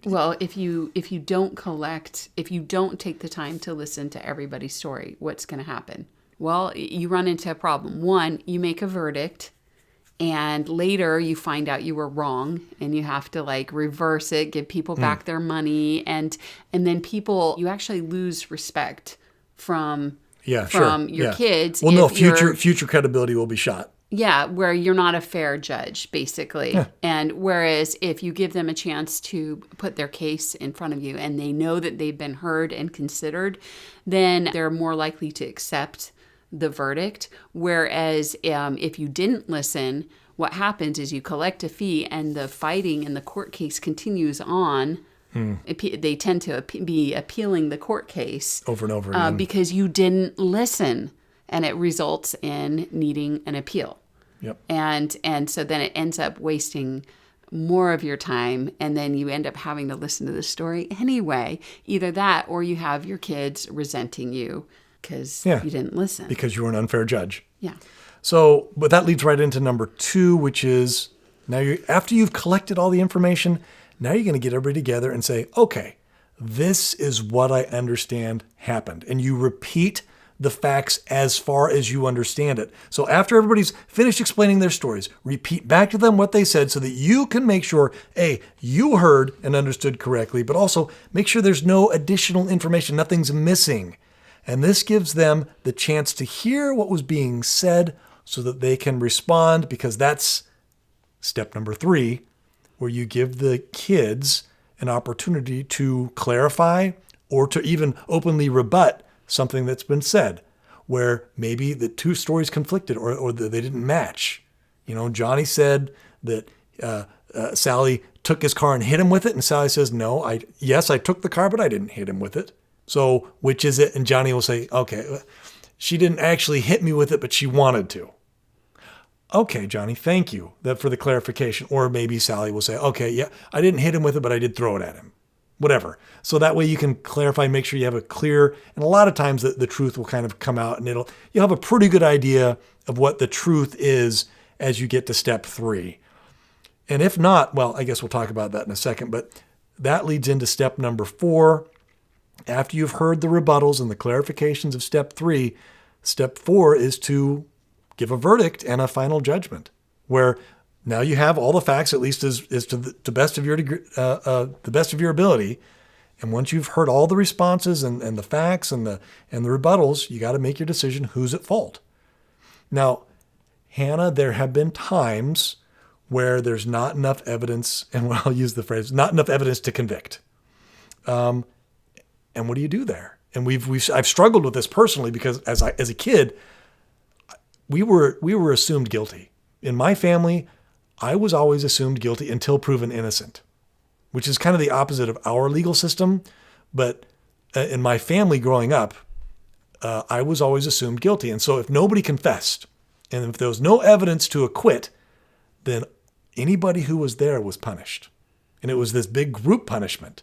Well, if you don't take the time to listen to everybody's story, what's going to happen? Well, you run into a problem. 1, you make a verdict, and later you find out you were wrong, and you have to reverse it, give people back their money, and then you actually lose respect from your kids.
Well, no, future credibility will be shot.
Yeah, where you're not a fair judge, basically.
Yeah.
And whereas if you give them a chance to put their case in front of you and they know that they've been heard and considered, then they're more likely to accept the verdict. Whereas if you didn't listen, what happens is you collect a fee and the fighting in the court case continues on. They tend to be appealing the court case
over and over again
because you didn't listen. And it results in needing an appeal.
Yep.
And so then it ends up wasting more of your time, and then you end up having to listen to the story anyway. Either that, or you have your kids resenting you because you didn't listen.
Because you were an unfair judge.
Yeah.
So, but that leads right into number 2, which is now after you've collected all the information, now you're going to get everybody together and say, okay, this is what I understand happened. And you repeat the facts as far as you understand it. So after everybody's finished explaining their stories, repeat back to them what they said so that you can make sure, A, you heard and understood correctly, but also make sure there's no additional information, nothing's missing. And this gives them the chance to hear what was being said so that they can respond, because that's step number 3, where you give the kids an opportunity to clarify or to even openly rebut something that's been said, where maybe the 2 stories conflicted or they didn't match. You know, Johnny said that Sally took his car and hit him with it, and Sally says, no, I took the car, but I didn't hit him with it. So which is it? And Johnny will say, okay, she didn't actually hit me with it, but she wanted to. Okay, Johnny, thank you for the clarification. Or maybe Sally will say, okay, yeah, I didn't hit him with it, but I did throw it at him. Whatever. So that way you can clarify, make sure you have a clear, and a lot of times the truth will kind of come out, and you'll have a pretty good idea of what the truth is as you get to step 3. And if not, well, I guess we'll talk about that in a second, but that leads into step number 4. After you've heard the rebuttals and the clarifications of step 3, step 4 is to give a verdict and a final judgment, where now you have all the facts, at least as to the best of your degree, the best of your ability. And once you've heard all the responses and the facts and the rebuttals, you got to make your decision who's at fault. Now, Hannah, there have been times where there's not enough evidence, and I'll use the phrase, not enough evidence to convict. And what do you do there? And I've struggled with this personally because as a kid, we were assumed guilty. In my family, I was always assumed guilty until proven innocent, which is kind of the opposite of our legal system. But in my family growing up, I was always assumed guilty. And so if nobody confessed, and if there was no evidence to acquit, then anybody who was there was punished. And it was this big group punishment.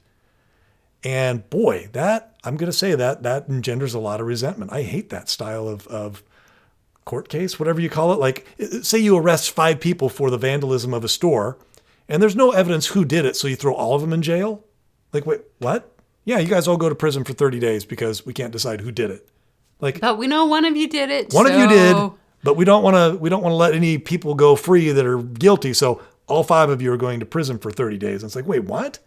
And boy, I'm going to say that engenders a lot of resentment. I hate that style of court case, whatever you call it. Like, say you arrest 5 people for the vandalism of a store, and there's no evidence who did it, so you throw all of them in jail? Like, wait, what? Yeah, you guys all go to prison for 30 days because we can't decide who did it. Like,
but we know one of you did it.
One of you did, but we don't want to let any people go free that are guilty, so all 5 of you are going to prison for 30 days. And it's like, wait, what?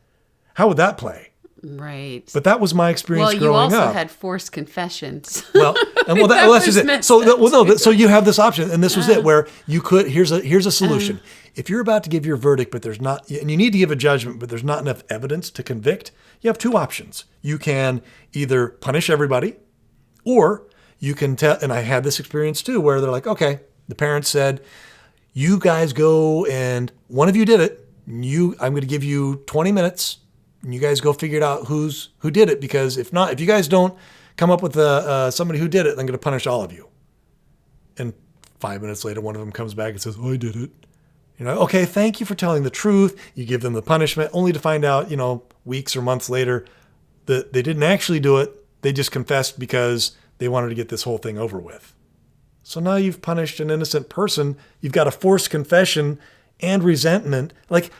How would that play?
Right.
But that was my experience growing up.
Well, you also had forced confessions.
That's just it. So you have this option, and this was it, where you could. Here's a solution. If you're about to give your verdict, but there's not, and you need to give a judgment, but there's not enough evidence to convict, you have 2 options. You can either punish everybody, or you can tell. And I had this experience too, where they're like, okay, the parents said, you guys go, and one of you did it. I'm going to give you 20 minutes. And you guys go figure it out who did it, because if you guys don't come up with somebody who did it, I'm going to punish all of you. And 5 minutes later, one of them comes back and says, oh, I did it. Okay, thank you for telling the truth. You give them the punishment, only to find out, weeks or months later that they didn't actually do it. They just confessed because they wanted to get this whole thing over with. So now you've punished an innocent person. You've got a forced confession and resentment. Like,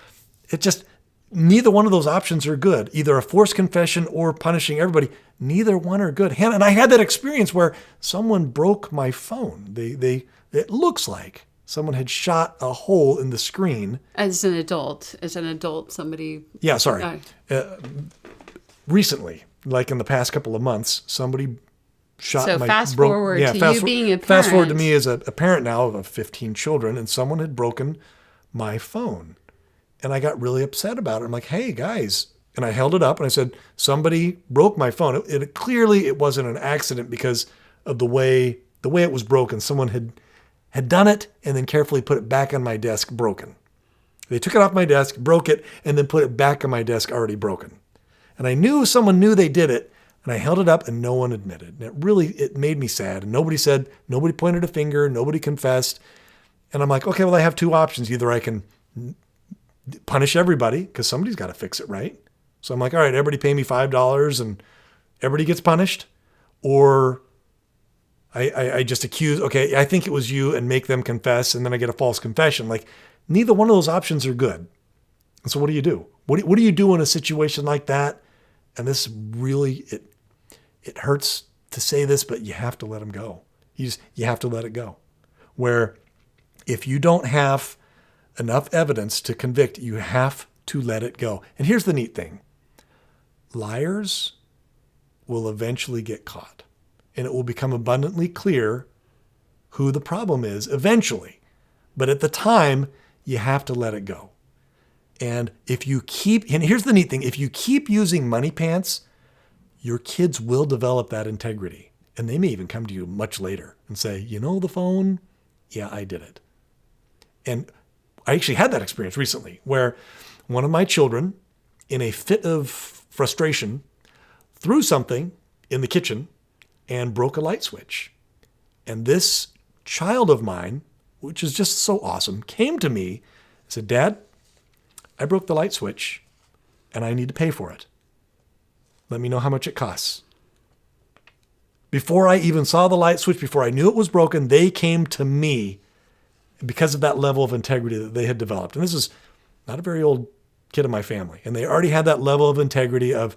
it just... Neither one of those options are good. Either a forced confession or punishing everybody. Neither one are good. Hannah, and I had that experience where someone broke my phone. It looks like someone had shot a hole in the screen.
As an adult, somebody...
Yeah, sorry. Recently, like in the past couple of months, somebody shot
So
my
fast
broke-
forward
yeah,
to
fast
you
for-
being a
Fast forward to
parent.
me as a parent now of 15 children, and someone had broken my phone. And I got really upset about it. I'm like, hey, guys. And I held it up and I said, somebody broke my phone. It clearly, it wasn't an accident because of the way it was broken. Someone had done it and then carefully put it back on my desk broken. They took it off my desk, broke it, and then put it back on my desk already broken. And I knew someone knew they did it, and I held it up and no one admitted. And it made me sad. And nobody pointed a finger, nobody confessed. And I'm like, okay, well, I have two options. Either I can punish everybody because somebody's got to fix it, right? So I'm like, all right, everybody pay me $5 and everybody gets punished. Or I just accuse, okay, I think it was you, and make them confess, and then I get a false confession. Like, neither one of those options are good. And so what do you do? What do you do in a situation like that? And this really, it hurts to say this, but you have to let them go. You have to let it go. Where if you don't have enough evidence to convict, you have to let it go. And here's the neat thing. Liars will eventually get caught. And it will become abundantly clear who the problem is eventually. But at the time, you have to let it go. And and here's the neat thing, if you keep using Moneypants, your kids will develop that integrity. And they may even come to you much later and say, you know the phone? Yeah, I did it. And I actually had that experience recently where one of my children, in a fit of frustration, threw something in the kitchen and broke a light switch. And this child of mine, which is just so awesome, came to me and said, Dad, I broke the light switch and I need to pay for it. Let me know how much it costs. Before I even saw the light switch, before I knew it was broken, they came to me because of that level of integrity that they had developed. And this is not a very old kid in my family. And they already had that level of integrity of,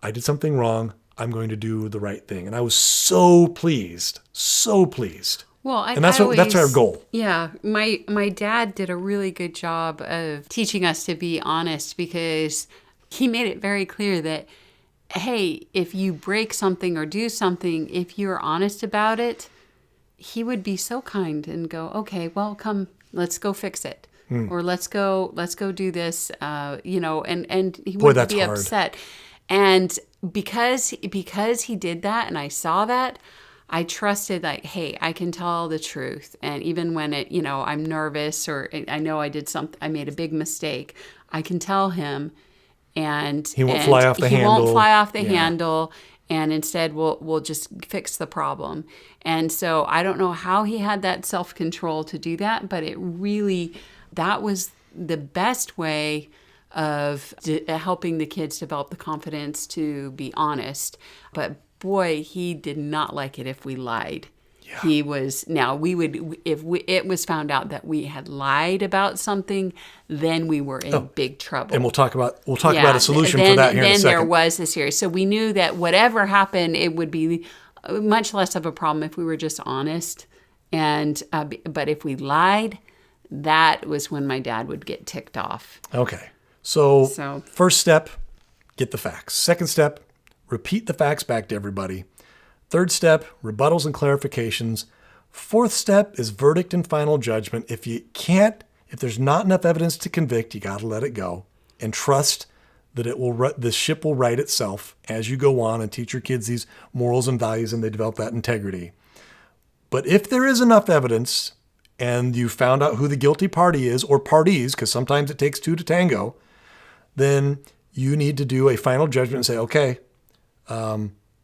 I did something wrong, I'm going to do the right thing. And I was so pleased, so pleased.
Well,
and that's our goal.
Yeah, my dad did a really good job of teaching us to be honest, because he made it very clear that, hey, if you break something or do something, if you're honest about it, he would be so kind and go, okay, well, come, let's go fix it. Or let's go do this, and he wouldn't be upset. And because he did that and I saw that, I trusted, like, hey, I can tell the truth. And even when I'm nervous or I know I did something, I made a big mistake, I can tell him, and
he won't fly off the handle. He won't fly off the
handle. And instead we'll just fix the problem. And so I don't know how he had that self-control to do that, but that was the best way of helping the kids develop the confidence to be honest. But boy, he did not like it if we lied. Yeah. It was found out that we had lied about something, then we were in big trouble.
And we'll talk about a solution for that here in a second. Then
there was a series. So we knew that whatever happened, it would be much less of a problem if we were just honest. And but if we lied, that was when my dad would get ticked off.
Okay. So first step, get the facts. Second step, repeat the facts back to everybody. Third step, rebuttals and clarifications. Fourth step is verdict and final judgment. If there's not enough evidence to convict, you got to let it go and trust that the ship will right itself as you go on and teach your kids these morals and values and they develop that integrity. But if there is enough evidence and you found out who the guilty party is, or parties, because sometimes it takes two to tango, then you need to do a final judgment and say, okay,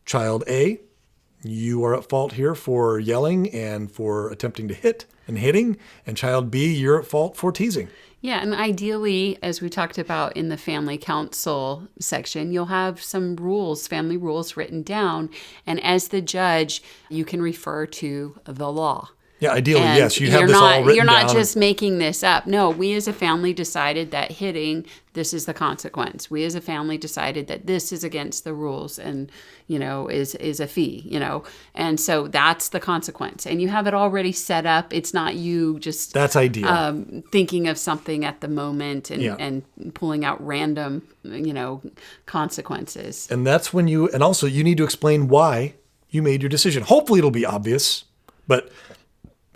child A, you are at fault here for yelling and for attempting to hit and hitting, and child B, you're at fault for teasing.
Yeah, and ideally, as we talked about in the family council section, you'll have some rules, family rules written down, and as the judge, you can refer to the law.
Yeah, ideally, yes. You have this all written down.
You're not just making this up. No, we as a family decided that hitting, this is the consequence. We as a family decided that this is against the rules and, is a fee, And so that's the consequence. And you have it already set up. It's not you just...
That's ideal.
Thinking of something at the moment and pulling out random, consequences.
And that's when and also you need to explain why you made your decision. Hopefully it'll be obvious, but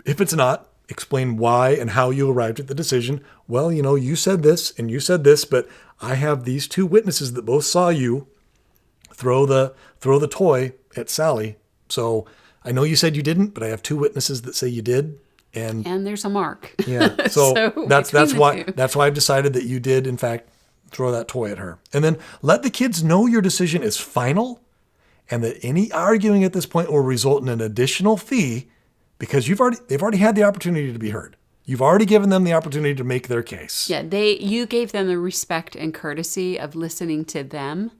if it's not, explain why and how you arrived at the decision. Well, you said this and you said this, but I have these two witnesses that both saw you throw the toy at Sally. So I know you said you didn't, but I have two witnesses that say you did. And
there's a mark.
Yeah. So, that's why I've decided that you did, in fact, throw that toy at her. And then let the kids know your decision is final and that any arguing at this point will result in an additional fee because they've already had the opportunity to be heard. You've already given them the opportunity to make their case.
Yeah, you gave them the respect and courtesy of listening to them,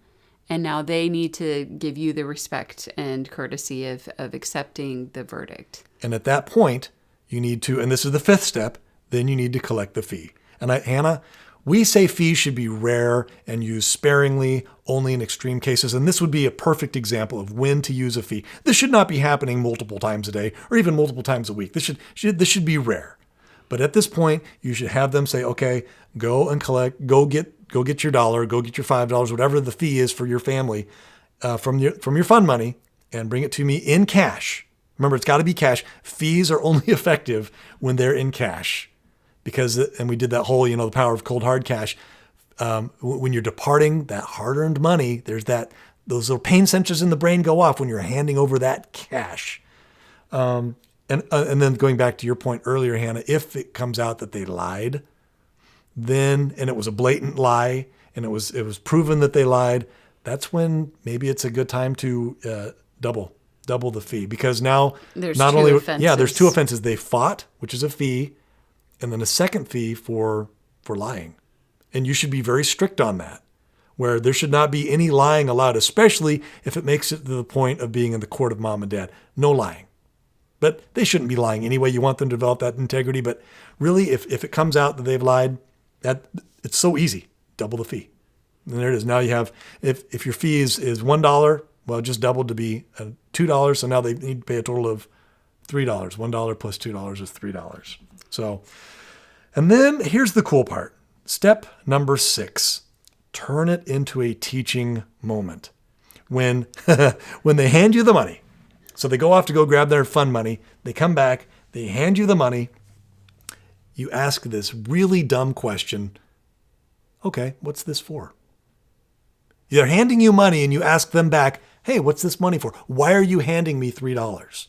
and now they need to give you the respect and courtesy of accepting the verdict.
And at that point, you need to, and this is the fifth step, then you need to collect the fee. And Hannah, we say fees should be rare and used sparingly, only in extreme cases. And this would be a perfect example of when to use a fee. This should not be happening multiple times a day or even multiple times a week. This should be rare. But at this point, you should have them say, okay, go and collect, go get your $1, go get your $5, whatever the fee is for your family from your fund money and bring it to me in cash. Remember, it's got to be cash. Fees are only effective when they're in cash. And we did that whole, the power of cold hard cash. When you're departing that hard-earned money, there's those little pain sensors in the brain go off when you're handing over that cash. And then going back to your point earlier, Hannah, if it comes out that they lied, and it was a blatant lie, and it was proven that they lied, that's when maybe it's a good time to double the fee, because now
there's
two offenses. They fought, which is a fee, and then a second fee for lying. And you should be very strict on that, where there should not be any lying allowed, especially if it makes it to the point of being in the court of mom and dad. No lying. But they shouldn't be lying anyway. You want them to develop that integrity. But really, if it comes out that they've lied, it's so easy. Double the fee. And there it is. Now you have, if your fee is $1, well, just doubled to be $2. So now they need to pay a total of $3. $1 plus $2 is $3. So, and then here's the cool part. Step number 6, turn it into a teaching moment. When they hand you the money, so they go off to go grab their fund money, they come back, they hand you the money, you ask this really dumb question, okay, what's this for? They're handing you money and you ask them back, hey, what's this money for? Why are you handing me $3?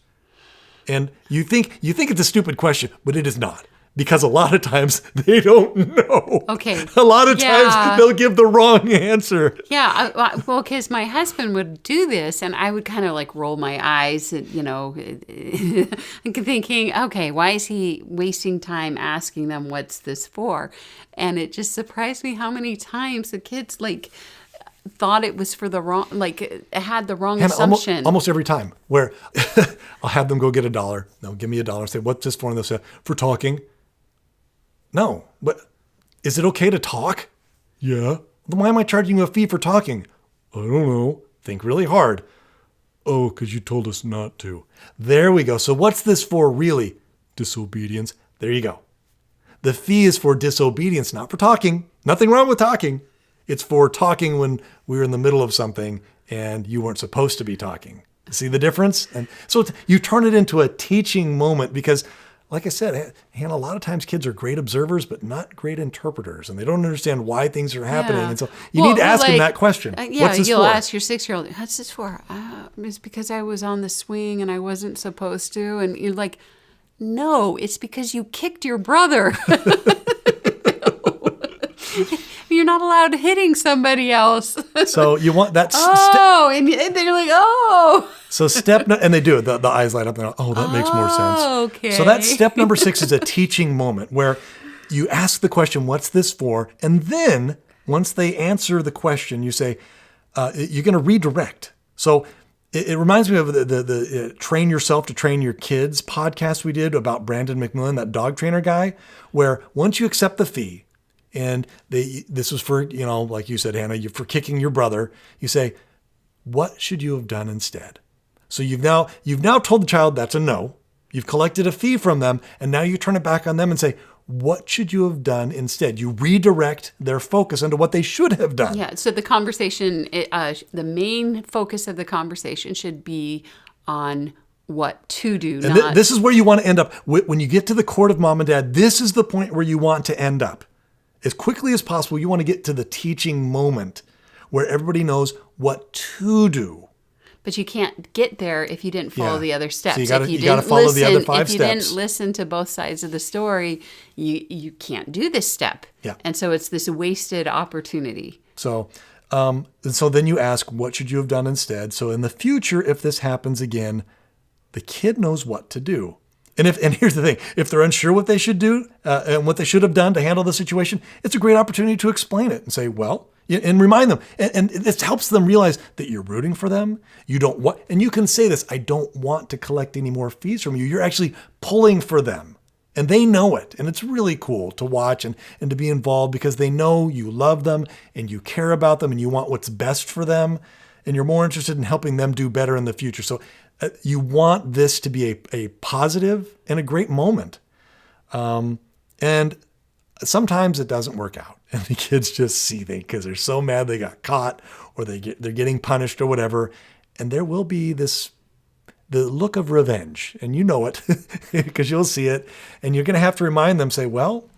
And you think it's a stupid question, but it is not. Because a lot of times they don't know.
Okay.
A lot of times they'll give the wrong answer.
Yeah. Well, because my husband would do this and I would kind of like roll my eyes, and, thinking, okay, why is he wasting time asking them what's this for? And it just surprised me how many times the kids thought it was for the wrong, had the wrong assumption.
Almost every time where I'll have them go get $1. They'll give me $1. Say, what's this for? And they'll say, for talking. No, but is it okay to talk? Yeah. Then why am I charging you a fee for talking? I don't know. Think really hard. Oh, because you told us not to. There we go. So what's this for really? Disobedience. There you go. The fee is for disobedience, not for talking. Nothing wrong with talking. It's for talking when we were in the middle of something and you weren't supposed to be talking. See the difference? And so you turn it into a teaching moment because, like I said, Hannah, a lot of times kids are great observers, but not great interpreters, and they don't understand why things are happening. And so you need to ask them that question. What's this
you'll
for?
ask your 6-year-old, what's this for? It's because I was on the swing and I wasn't supposed to. And you're like, no, it's because you kicked your brother. You're not allowed hitting somebody else.
So you want that.
And they're like, oh.
So and they do it. The eyes light up. And oh, that makes more sense.
Okay.
So that step number 6 is a teaching moment where you ask the question, what's this for? And then once they answer the question, you say, you're going to redirect. So it reminds me of the Train Yourself to Train Your Kids podcast we did about Brandon McMillan, that dog trainer guy, where once you accept the fee, and this was for, like you said, Hannah, for kicking your brother, you say, what should you have done instead? So you've now told the child that's a no. You've collected a fee from them, and now you turn it back on them and say, what should you have done instead? You redirect their focus into what they should have done.
Yeah, so the conversation, the main focus of the conversation should be on what to do.
And this is where you want to end up. When you get to the court of mom and dad, this is the point where you want to end up. As quickly as possible, you want to get to the teaching moment where everybody knows what to do.
But you can't get there if you didn't follow the other steps.
So you got to follow the other 5 steps.
If you didn't listen to both sides of the story, you can't do this step.
Yeah.
And so it's this wasted opportunity.
So then you ask, what should you have done instead? So in the future, if this happens again, the kid knows what to do. And here's the thing, if they're unsure what they should do and what they should have done to handle the situation, it's a great opportunity to explain it and say, well, and remind them. And this helps them realize that you're rooting for them. You don't want, and you can say this, I don't want to collect any more fees from you. You're actually pulling for them. And they know it. And it's really cool to watch and to be involved because they know you love them and you care about them and you want what's best for them. And you're more interested in helping them do better in the future. So you want this to be a positive and a great moment. And sometimes it doesn't work out. And the kids just seething because they're so mad they got caught or they're getting punished or whatever. And there will be the look of revenge. And you know it because you'll see it. And you're going to have to remind them, say, well,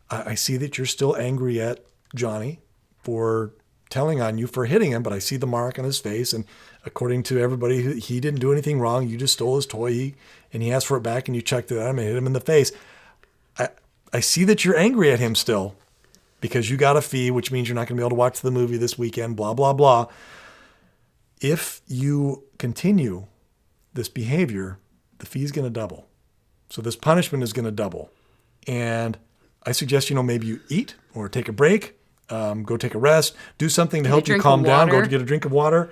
I see that you're still angry at Johnny for telling on you for hitting him, but I see the mark on his face. And according to everybody, he didn't do anything wrong. You just stole his toy and he asked for it back and you checked it out and hit him in the face. I see that you're angry at him still because you got a fee, which means you're not going to be able to watch the movie this weekend, blah, blah, blah. If you continue this behavior, the fee is going to double. So this punishment is going to double. And I suggest, maybe you eat or take a break, go take a rest, do something to help you calm down, go to get a drink of water,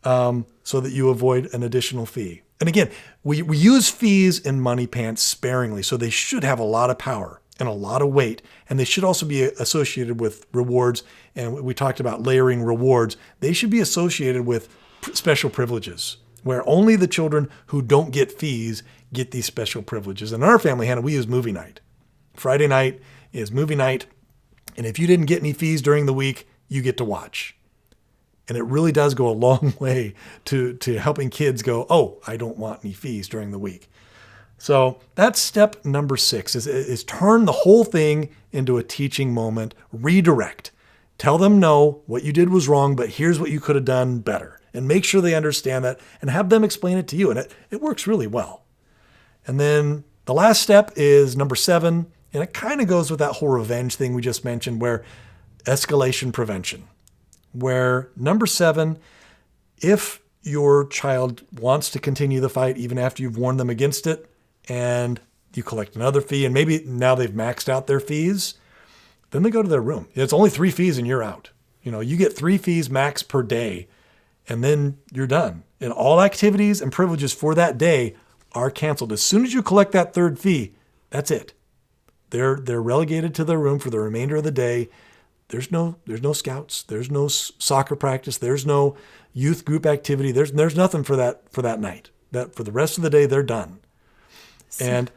so that you avoid an additional fee. And again, we use fees in Moneypants sparingly, so they should have a lot of power and a lot of weight, and they should also be associated with rewards. And we talked about layering rewards. They should be associated with special privileges, where only the children who don't get fees get these special privileges. And in our family, Hannah, we use movie night. Friday night is movie night, and if you didn't get any fees during the week, you get to watch. And it really does go a long way to helping kids go, oh, I don't want any fees during the week. So that's step number 6 is turn the whole thing into a teaching moment, redirect. Tell them no, what you did was wrong, but here's what you could have done better. And make sure they understand that and have them explain it to you. And it works really well. And then the last step is number 7, and it kind of goes with that whole revenge thing we just mentioned, where escalation prevention. Where number 7, if your child wants to continue the fight even after you've warned them against it and you collect another fee and maybe now they've maxed out their fees, then they go to their room. It's only 3 fees and you're out. You get 3 fees max per day and then you're done. And all activities and privileges for that day are canceled. As soon as you collect that 3rd fee, that's it. They're relegated to their room for the remainder of the day. There's no scouts. There's no soccer practice. There's no youth group activity. There's nothing for that night. That for the rest of the day, they're done. And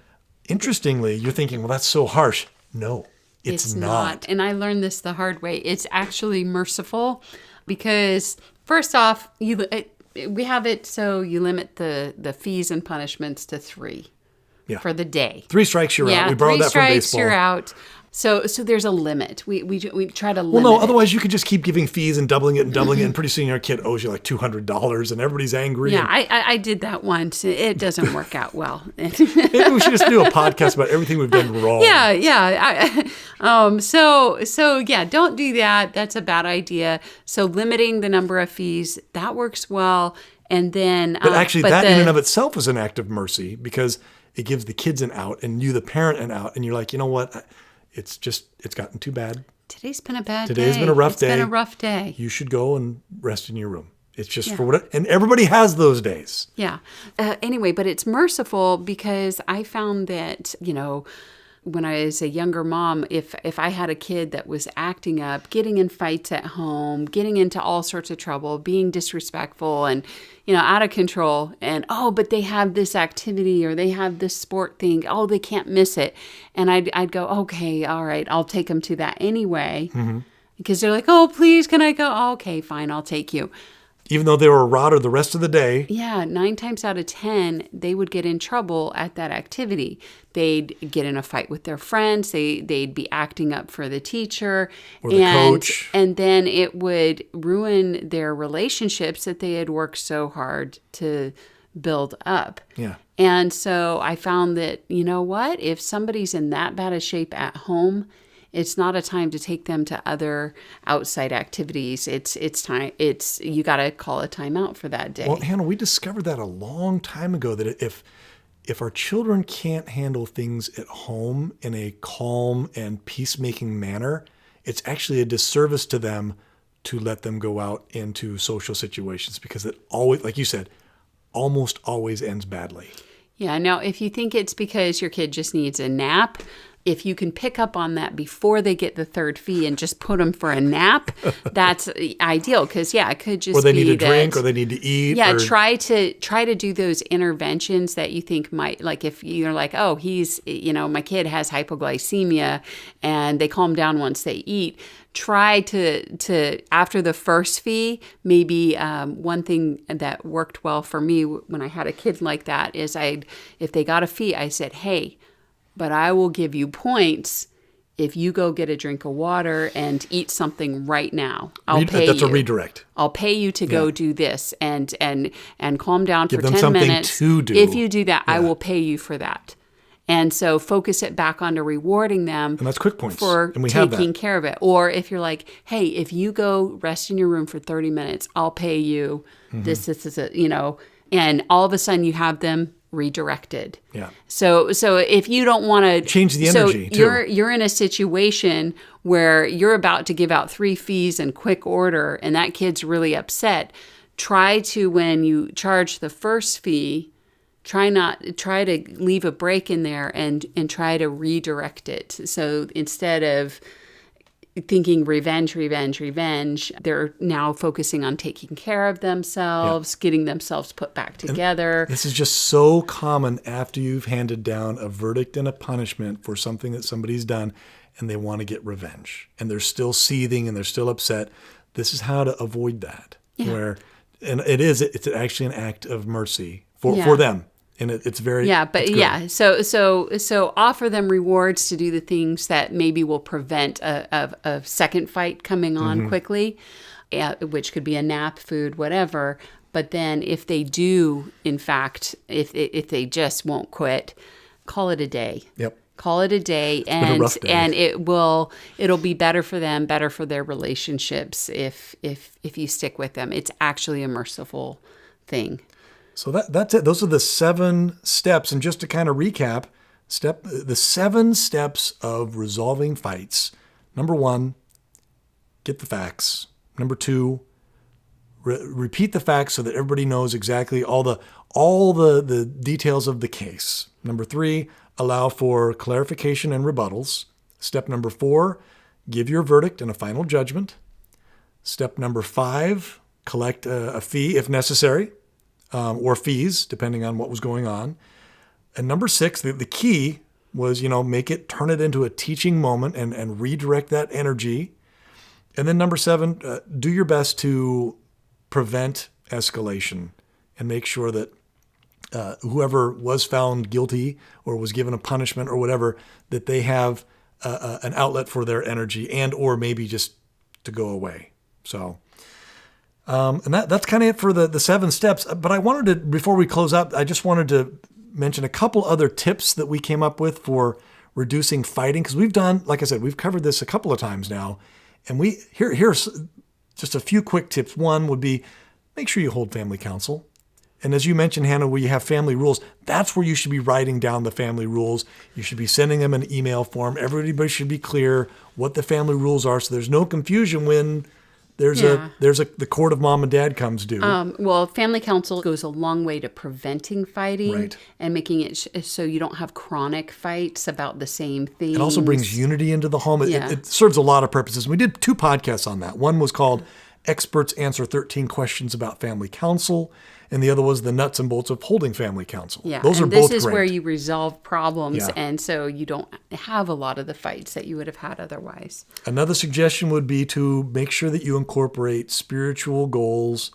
interestingly, you're thinking, well, that's so harsh. No, it's not.
And I learned this the hard way. It's actually merciful because first off, we have it so you limit the fees and punishments to 3 for the day.
3 strikes, you're out. We borrowed that from baseball. 3 strikes,
you're out. So there's a limit. We try to limit.
Well, no, otherwise you could just keep giving fees and doubling it, and pretty soon your kid owes you like $200 and everybody's angry.
Yeah, I did that once. It doesn't work out well.
Maybe we should just do a podcast about everything we've done wrong.
Yeah. So yeah, don't do that. That's a bad idea. So limiting the number of fees, that works well. And then,
but actually, that in and of itself is an act of mercy because it gives the kids an out and you, the parent, an out, and you're like, you know what? It's gotten too bad.
Today's been a bad day.
Today's been a rough day.
It's been a rough day.
You should go and rest in your room. It's just for what, and everybody has those days.
Yeah. Anyway, but it's merciful because I found that, when I was a younger mom, if I had a kid that was acting up, getting in fights at home, getting into all sorts of trouble, being disrespectful and, out of control and, but they have this activity or they have this sport thing. Oh, they can't miss it. And I'd go, okay, all right, I'll take them to that anyway. Mm-hmm. Because they're like, oh, please, can I go? Oh, okay, fine, I'll take you.
Even though they were a rodder the rest of the day.
Yeah, 9 times out of 10, they would get in trouble at that activity. They'd get in a fight with their friends. They'd be acting up for the teacher.
Or the coach.
And then it would ruin their relationships that they had worked so hard to build up.
Yeah.
And so I found that, you know what? If somebody's in that bad a shape at home, it's not a time to take them to other outside activities. It's time. You got to call a timeout for that day.
Well, Hannah, we discovered that a long time ago, that if our children can't handle things at home in a calm and peacemaking manner, it's actually a disservice to them to let them go out into social situations, because it always, like you said, almost always ends badly.
Yeah. Now, if you think it's because your kid just needs a nap, if you can pick up on that before they get the third fee and just put them for a nap, that's ideal. Because it could just be
or they need a drink, or they need to eat.
Yeah, try to do those interventions that you think might, like if you're like, oh, he's, my kid has hypoglycemia, and they calm down once they eat. Try to after the first fee, maybe one thing that worked well for me when I had a kid like that is if they got a fee, I said, hey, but I will give you points if you go get a drink of water and eat something right now. I'll pay you.
That's a redirect.
I'll pay you to go do this and calm down for 10
something
minutes.
To do.
If you do that, I will pay you for that. And so focus it back onto rewarding them.
And that's quick points.
For
and we
taking care of it. Or if you're like, hey, if you go rest in your room for 30 minutes, I'll pay you this is and all of a sudden you have them redirected.
Yeah.
So if you don't want to
change the energy,
you're in a situation where you're about to give out 3 fees in quick order, and that kid's really upset. Try to, when you charge the first fee, try to leave a break in there and try to redirect it. So instead of thinking revenge, they're now focusing on taking care of themselves, getting themselves put back together.
And this is just so common after you've handed down a verdict and a punishment for something that somebody's done, and they want to get revenge, and they're still seething and they're still upset. This is how to avoid that. Yeah. It's actually an act of mercy for them. And it's very
So offer them rewards to do the things that maybe will prevent a second fight coming on quickly, which could be a nap, food, whatever. But then if they do, in fact, if they just won't quit, call it a day.
Yep.
Call it a day, and it'll be better for them, better for their relationships if you stick with them. It's actually a merciful thing.
So that's it. Those are the 7 steps. And just to kind of recap, the 7 steps of resolving fights. Number 1, get the facts. Number 2, repeat the facts so that everybody knows exactly all the details of the case. Number 3, allow for clarification and rebuttals. Step number 4, give your verdict and a final judgment. Step number 5, collect a fee if necessary. Or fees, depending on what was going on. And number 6, the key was, turn it into a teaching moment and redirect that energy. And then number 7, do your best to prevent escalation and make sure that whoever was found guilty or was given a punishment or whatever, that they have an outlet for their energy and or maybe just to go away. So... and that's kind of it for the 7 steps. But I wanted to, before we close out, I just wanted to mention a couple other tips that we came up with for reducing fighting. Because we've done, like I said, we've covered this a couple of times now. And here's just a few quick tips. One would be, make sure you hold family council. And as you mentioned, Hannah, where you have family rules, that's where you should be writing down the family rules. You should be sending them an email form. Everybody should be clear what the family rules are, so there's no confusion when... the court of mom and dad comes due.
Well, family council goes a long way to preventing fighting and making it so you don't have chronic fights about the same things.
It also brings unity into the home. It serves a lot of purposes. We did 2 podcasts on that. One was called Experts Answer 13 Questions About Family Council, and the other was the nuts and bolts of holding family council.
Yeah,
those are both great.
This is where you resolve problems, and so you don't have a lot of the fights that you would have had otherwise.
Another suggestion would be to make sure that you incorporate spiritual goals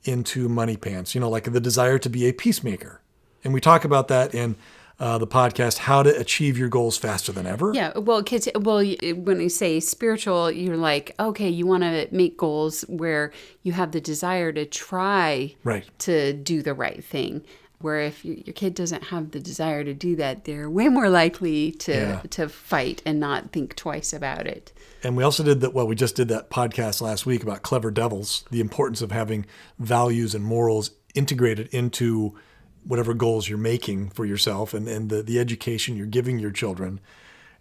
into Moneypants, like the desire to be a peacemaker. And we talk about that in the podcast, How to Achieve Your Goals Faster Than Ever.
Yeah, well, when you say spiritual, you're like, okay, you want to make goals where you have the desire to try to do the right thing. Where if your kid doesn't have the desire to do that, they're way more likely to fight and not think twice about it.
And we also we just did that podcast last week about clever devils, the importance of having values and morals integrated into whatever goals you're making for yourself and the education you're giving your children.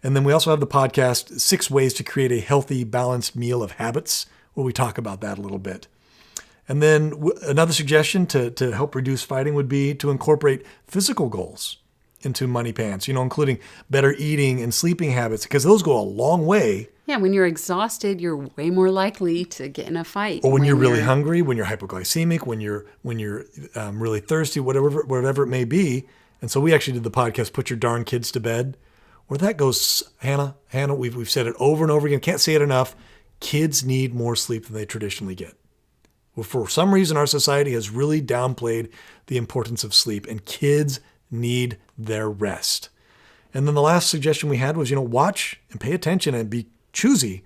And then we also have the podcast, 6 Ways to Create a Healthy, Balanced Meal of Habits, where we talk about that a little bit. And then another suggestion to help reduce fighting would be to incorporate physical goals into Moneypants, including better eating and sleeping habits, because those go a long way.
Yeah, when you're exhausted, you're way more likely to get in a fight.
Or when you're really hungry, when you're hypoglycemic, when you're really thirsty, whatever it may be. And so we actually did the podcast, Put Your Darn Kids to Bed, where that goes, Hannah, we've said it over and over again, can't say it enough. Kids need more sleep than they traditionally get. Well, for some reason, our society has really downplayed the importance of sleep, and kids need their rest. And then the last suggestion we had was, watch and pay attention and be choosy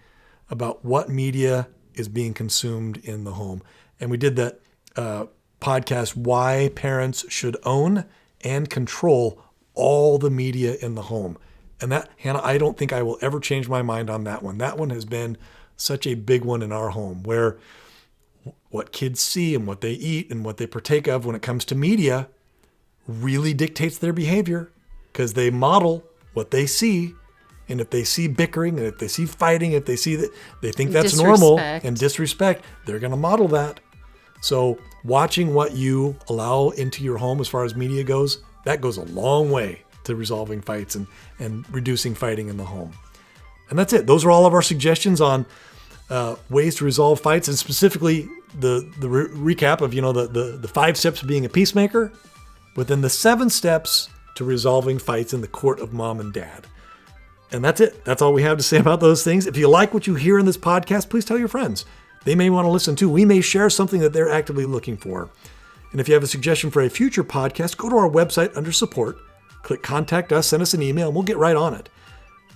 about what media is being consumed in the home. And we did that podcast, Why Parents Should Own and Control All the Media in the Home. And that, Hannah, I don't think I will ever change my mind on that one. That one has been such a big one in our home, where what kids see and what they eat and what they partake of when it comes to media really dictates their behavior, because they model what they see. And if they see bickering, and if they see fighting, if they see that they think that's normal and disrespect, they're going to model that. So watching what you allow into your home as far as media goes, that goes a long way to resolving fights and reducing fighting in the home. And that's it. Those are all of our suggestions on ways to resolve fights, and specifically the recap of the 5 steps of being a peacemaker, but then the 7 steps to resolving fights in the court of mom and dad. And that's it. That's all we have to say about those things. If you like what you hear in this podcast, please tell your friends. They may want to listen too. We may share something that they're actively looking for. And if you have a suggestion for a future podcast, go to our website under support, click contact us, send us an email, and we'll get right on it.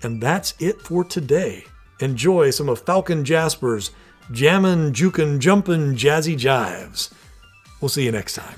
And that's it for today. Enjoy some of Falcon Jasper's jammin', jukin', jumpin', jazzy jives. We'll see you next time.